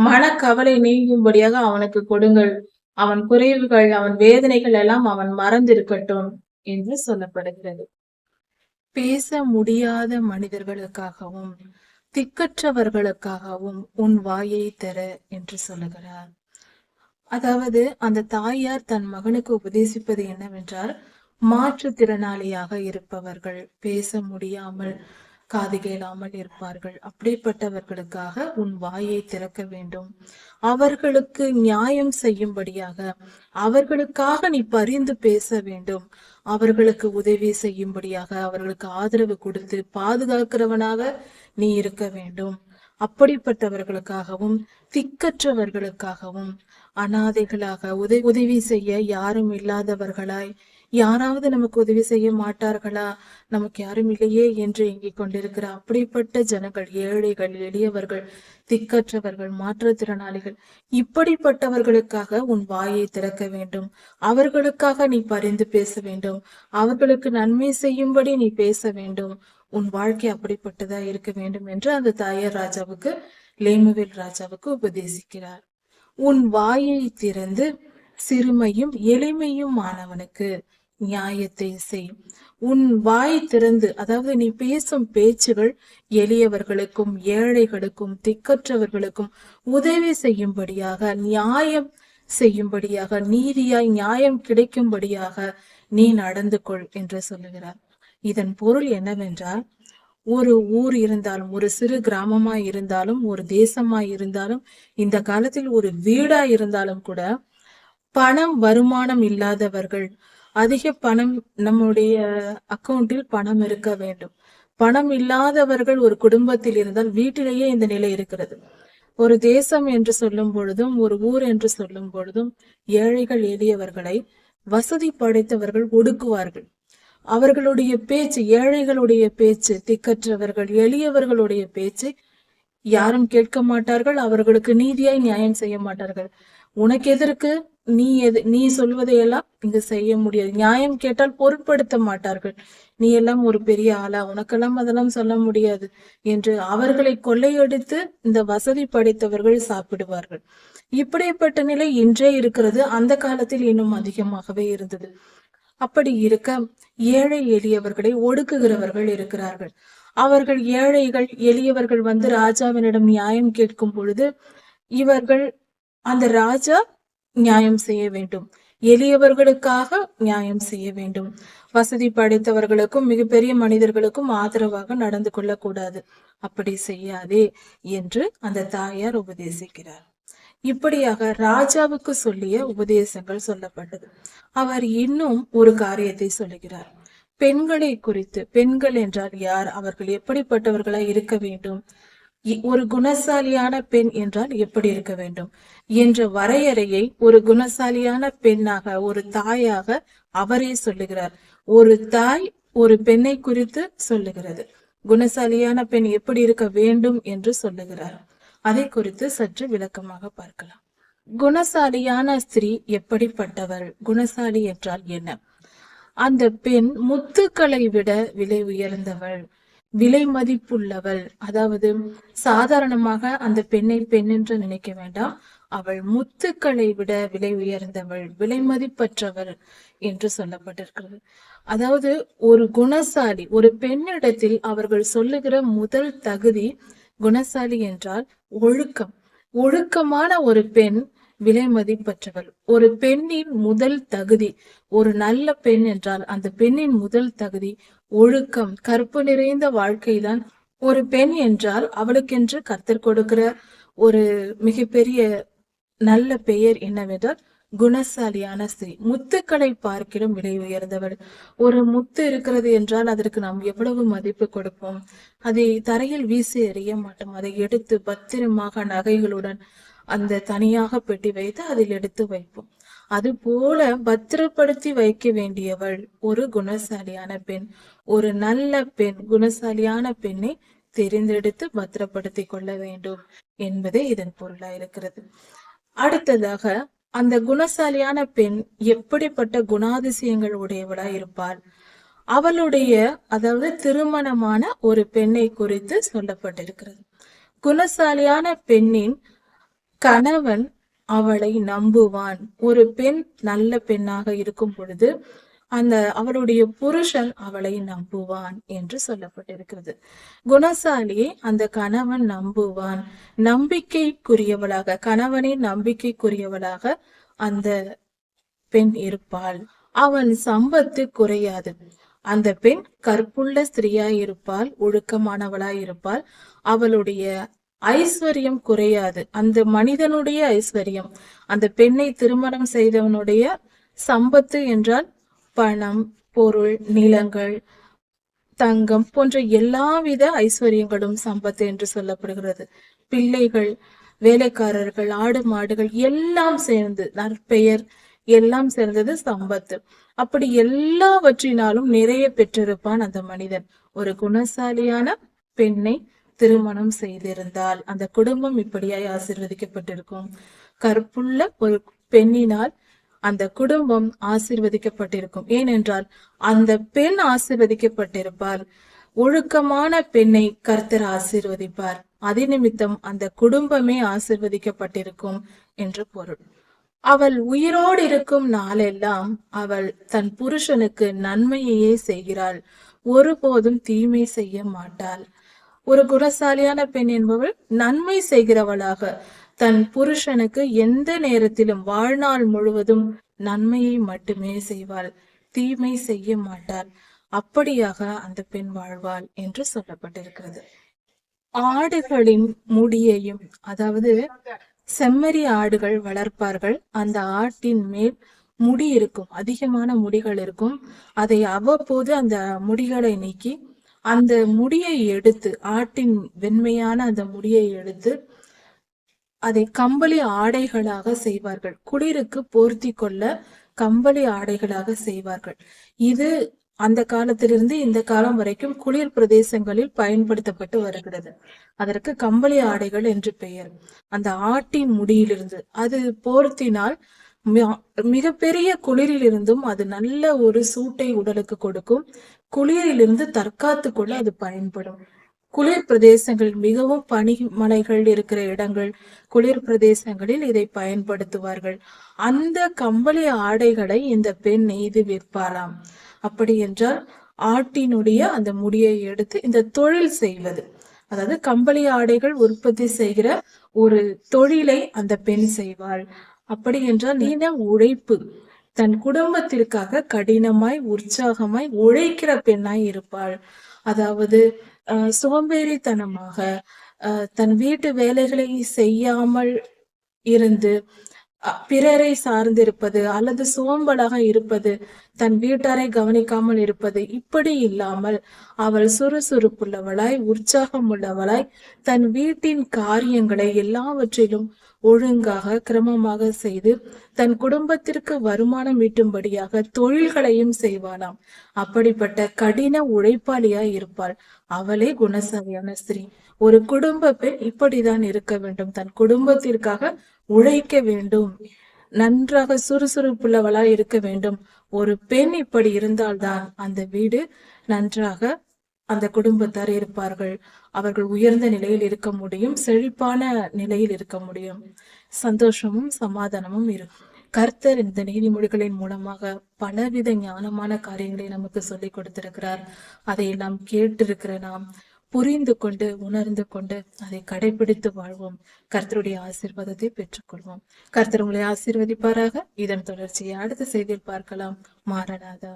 மனக்கவலை நீங்கும்படியாக அவனுக்கு கொடுங்கள். அவன் குறைவுகள், அவன் வேதனைகள் எல்லாம் அவன் மறந்திருக்கட்டும் என்று சொல்லப்படுகிறது. பேச முடியாத மனிதர்களுக்காகவும் திக்கற்றவர்களுக்காகவும் உன் வாயை தர என்று சொல்லுகிறார். அதாவது அந்த தாயார் தன் மகனுக்கு உபதேசிப்பது என்னவென்றால், மாற்றுத்திறனாளியாக இருப்பவர்கள், பேச முடியாமல் காது கேளாமல் இருப்பார்கள், அப்படிப்பட்டவர்களுக்காக உன் வாயை திறக்க வேண்டும். அவர்களுக்கு நியாயம் செய்யும்படியாக, அவர்களுக்காக நீ பரிந்து பேச வேண்டும். அவர்களுக்கு உதவி செய்யும்படியாக, அவர்களுக்கு ஆதரவு கொடுத்து பாதுகாக்கிறவனாக நீ இருக்க வேண்டும். அப்படிப்பட்டவர்களுக்காகவும் திக்கற்றவர்களுக்காகவும், அனாதைகளாக, உதவி செய்ய யாரும் இல்லாதவர்களாய், யாராவது நமக்கு உதவி செய்ய மாட்டார்களா, நமக்கு யாரும் இல்லையே என்று எங்கிக் கொண்டிருக்கிற அப்படிப்பட்ட ஜனங்கள், ஏழைகள், எளியவர்கள், திக்கற்றவர்கள், மாற்றுத்திறனாளிகள், இப்படிப்பட்டவர்களுக்காக உன் வாயை திறக்க வேண்டும். அவர்களுக்காக நீ பரிந்து பேச வேண்டும். அவர்களுக்கு நன்மை செய்யும்படி நீ பேச வேண்டும். உன் வாழ்க்கை அப்படிப்பட்டதா இருக்க வேண்டும் என்று அந்த தாயார் ராஜாவுக்கு, லேமுவேல் ராஜாவுக்கு உபதேசிக்கிறார். உன் வாயை திறந்து சிறுமையும் எளிமையும் ஆனவனுக்கு நியாயத்தை செய். உன் வாய் திறந்து, அதாவது நீ பேசும் பேச்சுகள் எளியவர்களுக்கும், ஏழைகளுக்கும், திக்கற்றவர்களுக்கும் உதவி செய்யும்படியாக, நியாயம் செய்யும்படியாக, நீதியாய் நியாயம் கிடைக்கும்படியாக நீ நடந்து கொள் என்று சொல்லுகிறார். இதன் பொருள் என்னவென்றால், ஒரு ஊர் இருந்தாலும், ஒரு சிறு கிராமமாய் இருந்தாலும், ஒரு தேசமாய் இருந்தாலும், இந்த காலத்தில் ஒரு வீடாய் இருந்தாலும் கூட, பணம் வருமானம் இல்லாதவர்கள், அதிக பணம் நம்முடைய அக்கௌண்டில் பணம் இருக்க வேண்டும். பணம் இல்லாதவர்கள் ஒரு குடும்பத்தில் இருந்தால் வீட்டிலேயே இந்த நிலை இருக்கிறது. ஒரு தேசம் என்று சொல்லும் பொழுதும், ஒரு ஊர் என்று சொல்லும் பொழுதும், ஏழைகள் எளியவர்களை வசதி படைத்தவர்கள் ஒடுக்குவார்கள். அவர்களுடைய பேச்சு, ஏழைகளுடைய பேச்சு, திக்கற்றவர்கள் எளியவர்களுடைய பேச்சு யாரும் கேட்க மாட்டார்கள். அவர்களுக்கு நீதியாய் நியாயம் செய்ய மாட்டார்கள். உனக்கு எதற்கு, நீ சொல்வதையெல்லாம் இங்கு செய்ய முடியாது. நியாயம் கேட்டால் பொருட்படுத்த மாட்டார்கள். நீ எல்லாம் ஒரு பெரிய ஆளா, உனக்கெல்லாம் அதெல்லாம் சொல்ல முடியாது என்று அவர்களை கொள்ளையடித்து இந்த வசதி படைத்தவர்கள் சாப்பிடுவார்கள். இப்படிப்பட்ட நிலை இன்றே இருக்கிறது. அந்த காலத்தில் இன்னும் அதிகமாகவே இருந்தது. அப்படி இருக்க ஏழை எளியவர்களை ஒடுக்குகிறவர்கள் இருக்கிறார்கள். அவர்கள் ஏழைகள் எளியவர்கள் வந்து ராஜாவினிடம் நியாயம் கேட்கும் பொழுது இவர்கள் அந்த ராஜா நியாயம் செய்ய வேண்டும், எளியவர்களுக்காக நியாயம் செய்ய வேண்டும். வசதி படைத்தவர்களுக்கும் மிகப்பெரிய மனிதர்களுக்கும் ஆதரவாக நடந்து கொள்ளக்கூடாது. அப்படி செய்யாதே என்று அந்த தாயார் உபதேசிக்கிறார். இப்படியாக ராஜாவுக்கு சொல்லிய உபதேசங்கள் சொல்லப்பட்டது. அவர் இன்னும் ஒரு காரியத்தை சொல்லுகிறார். பெண்களை குறித்து, பெண்கள் என்றால் யார், அவர்கள் எப்படிப்பட்டவர்களாய் இருக்க வேண்டும், ஒரு குணசாலியான பெண் என்றால் எப்படி இருக்க வேண்டும் என்ற வரையறையை ஒரு குணசாலியான பெண்ணாக, ஒரு தாயாக அவரே சொல்லுகிறார். ஒரு தாய் ஒரு பெண்ணை குறித்து சொல்லுகிறது. குணசாலியான பெண் எப்படி இருக்க வேண்டும் என்று சொல்லுகிறார். அதை குறித்து சற்று விளக்கமாக பார்க்கலாம். குணசாலியான ஸ்திரீ எப்படிப்பட்டவர், குணசாலி என்றால் என்ன? அந்த பெண் முத்துக்களை விட விலை உயர்ந்தவள், விலை மதிப்புள்ளவள். அதாவது சாதாரணமாக அந்த பெண்ணை பெண் என்று நினைக்க வேண்டாம். அவள் முத்துக்களை விட விலை உயர்ந்தவள், விலை மதிப்பற்றவள் என்று சொல்லப்பட்டிருக்கிறது. அதாவது ஒரு குணசாலி, ஒரு பெண்ணிடத்தில் அவர்கள் சொல்லுகிற முதல் தகுதி, குணசாலி என்றால் ஒழுக்கம். ஒழுக்கமான ஒரு பெண் விலை மதிப்பற்றவள். ஒரு பெண்ணின் முதல் தகுதி, ஒரு நல்ல பெண் என்றால் அந்த பெண்ணின் முதல் தகுதி ஒழுக்கம், கற்பு நிறைந்த வாழ்க்கைதான். ஒரு பெண் என்றால் அவளுக்கென்று கர்த்தர் கொடுக்கிற ஒரு மிகப்பெரிய நல்ல பெயர் என்னவென்றால் குணசாலியான ஸ்திரீ. முத்துக்களை பார்க்கிலும் விலை உயர்ந்தவள். ஒரு முத்து இருக்கிறது என்றால் அதற்கு நாம் எவ்வளவு மதிப்பு கொடுப்போம். அதை தரையில் வீசி எறிய மாட்டோம். அதை எடுத்து பத்திரமாக நகைகளுடன் அந்த தனியாக பெட்டி வைத்து அதில் எடுத்து வைப்போம். அது போல பத்திரப்படுத்தி வைக்க வேண்டியவள் ஒரு குணசாலியான பெண். ஒரு நல்ல பெண் குணசாலியான பெண்ணை தெரிந்தெடுத்து பத்திரப்படுத்தி கொள்ள வேண்டும் என்பதே இதன் பொருளா இருக்கிறது. அடுத்ததாக அந்த குணசாலியான பெண் எப்படிப்பட்ட குணாதிசயங்கள் உடையவளா இருப்பாள்? அவளுடைய, அதாவது திருமணமான ஒரு பெண்ணை குறித்து சொல்லப்பட்டிருக்கிறது. குணசாலியான பெண்ணின் கணவன் அவளை நம்புவான். ஒரு பெண் நல்ல பெண்ணாக இருக்கும் பொழுது அந்த அவளுடைய புருஷன் அவளை நம்புவான் என்று சொல்லப்பட்டிருக்கிறது. குணசாலி அந்த கணவன் நம்புவான், நம்பிக்கைக்குரியவளாக, கணவனின் நம்பிக்கைக்குரியவளாக அந்த பெண் இருப்பாள். அவன் சம்பத்து குறையாது. அந்த பெண் கற்புள்ள ஸ்திரீயாய் இருப்பாள், ஒழுக்கமானவளாய் இருப்பாள். அவளுடைய ஐஸ்வர்யம் குறையாது. அந்த மனிதனுடைய ஐஸ்வர்யம், அந்த பெண்ணை திருமணம் செய்தவனுடைய சம்பத்து என்றால் பணம், பொருள், நிலங்கள், தங்கம் போன்ற எல்லாவித ஐஸ்வர்யங்களும் சம்பத்து என்று சொல்லப்படுகிறது. பிள்ளைகள், வேலைக்காரர்கள், ஆடு மாடுகள் எல்லாம் சேர்ந்து, நற்பெயர் எல்லாம் சேர்ந்தது சம்பத்து. அப்படி எல்லாவற்றினாலும் நிறைய பெற்றிருப்பான் அந்த மனிதன். ஒரு குணசாலியான பெண்ணை திருமணம் செய்திருந்தால் அந்த குடும்பம் இப்படியாய் ஆசீர்வதிக்கப்பட்டிருக்கும். கற்புள்ள ஒரு பெண்ணினால் அந்த குடும்பம் ஆசீர்வதிக்கப்பட்டிருக்கும். ஏனென்றால் அந்த பெண் ஆசீர்வதிக்கப்பட்டிருப்பார். ஒழுக்கமான பெண்ணை கர்த்தர் ஆசீர்வதிப்பார். அதே நிமித்தம் அந்த குடும்பமே ஆசீர்வதிக்கப்பட்டிருக்கும் என்று பொருள். அவள் உயிரோடு இருக்கும் நாளெல்லாம் அவள் தன் புருஷனுக்கு நன்மையையே செய்கிறாள், ஒருபோதும் தீமை செய்ய மாட்டாள். ஒரு குணசாலியான பெண் என்பவள் நன்மை செய்கிறவளாக தன் புருஷனுக்கு எந்த நேரத்திலும் வாழ்நாள் முழுவதும் நன்மையை மட்டுமே செய்வாள், தீமை செய்ய மாட்டாள். அப்படியாக அந்த பெண் வாழ்வாள் என்று சொல்லப்பட்டிருக்கிறது. ஆடுகளின் முடியையும், அதாவது செம்மறி ஆடுகள் வளர்ப்பார்கள். அந்த ஆட்டின் மேல் முடி இருக்கும், அதிகமான முடிகள் இருக்கும். அதை அவ்வப்போது அந்த முடிகளை நீக்கி அந்த முடியை எடுத்து, ஆட்டின் வெண்மையான அந்த முடியை எடுத்து அதை கம்பளி ஆடைகளாக செய்வார்கள். குளிருக்கு போர்த்தி கொள்ள கம்பளி ஆடைகளாக செய்வார்கள். இது அந்த காலத்திலிருந்து இந்த காலம் வரைக்கும் குளிர் பிரதேசங்களில் பயன்படுத்தப்பட்டு வருகிறது. அதற்கு கம்பளி ஆடைகள் என்று பெயர். அந்த ஆட்டின் முடியிலிருந்து அது போர்த்தினால் மிகப்பெரிய குளிரிலிருந்தும் அது நல்ல ஒரு சூட்டை உடலுக்கு கொடுக்கும். குளிரிலிருந்து தற்காத்து கொள்ள அது பயன்படும். குளிர் பிரதேசங்கள், மிகவும் பனிமலைகள் இருக்கிற இடங்கள், குளிர் பிரதேசங்களில் இதை பயன்படுத்துவார்கள். அந்த கம்பளி ஆடைகளை இந்த பெண் நெய்து விற்பாராம். அப்படி என்றால் ஆட்டினுடைய அந்த முடியை எடுத்து இந்த தொழில் செய்வது, அதாவது கம்பளி ஆடைகள் உற்பத்தி செய்கிற ஒரு தொழிலை அந்த பெண் செய்வாள். அப்படி என்றால் நீண்ட உழைப்பு, தன் குடும்பத்திற்காக கடினமாய் உற்சாகமாய் உழைக்கிற பெண்ணாய் இருப்பாள். அதாவது சோம்பேறித்தனமாக தன் வீட்டு வேலைகளை செய்யாமல் இருந்து பிறரை சார்ந்திருப்பது அல்லது சோம்பலாக இருப்பது, தன் வீட்டாரை கவனிக்காமல் இருப்பது, இப்படி இல்லாமல் அவள் சுறுசுறுப்புள்ளவளாய் உற்சாகம் உள்ளவளாய் தன் வீட்டின் காரியங்களை எல்லாவற்றிலும் ஒழுங்காக கிரமமாக செய்து தன் குடும்பத்திற்கு வருமானம் ஈட்டும்படியாக தொழில்களையும் செய்வாளாம். அப்படிப்பட்ட கடின உழைப்பாளியாய் இருப்பாள். அவளே குணசாலியான ஸ்திரீ. ஒரு குடும்ப பெண் இப்படிதான் இருக்க வேண்டும். தன் குடும்பத்திற்காக உழைக்க வேண்டும், நன்றாக சுறுசுறுப்புள்ளவளாய் இருக்க வேண்டும். ஒரு பெண் இப்படி இருந்தால்தான் அந்த வீடு நன்றாக அந்த குடும்பத்தார் இருப்பார்கள். அவர்கள் உயர்ந்த நிலையில் இருக்க முடியும், செழிப்பான நிலையில் இருக்க முடியும், சந்தோஷமும் சமாதானமும் இருக்கும். கர்த்தர் இந்த நீதிமொழிகளின் மூலமாக பலவித ஞானமான காரியங்களை நமக்கு சொல்லிக் கொடுத்திருக்கிறார். அதை நாம் கேட்டிருக்கிற நாம் புரிந்து கொண்டு உணர்ந்து கொண்டு அதை கடைபிடித்து வாழ்வோம். கர்த்தருடைய ஆசீர்வாதத்தை பெற்றுக்கொள்வோம். கர்த்தர் உங்களை ஆசீர்வதிப்பாராக. இதன் தொடர்ச்சியை அடுத்த செய்தியில் பார்க்கலாம். மாரநாதா.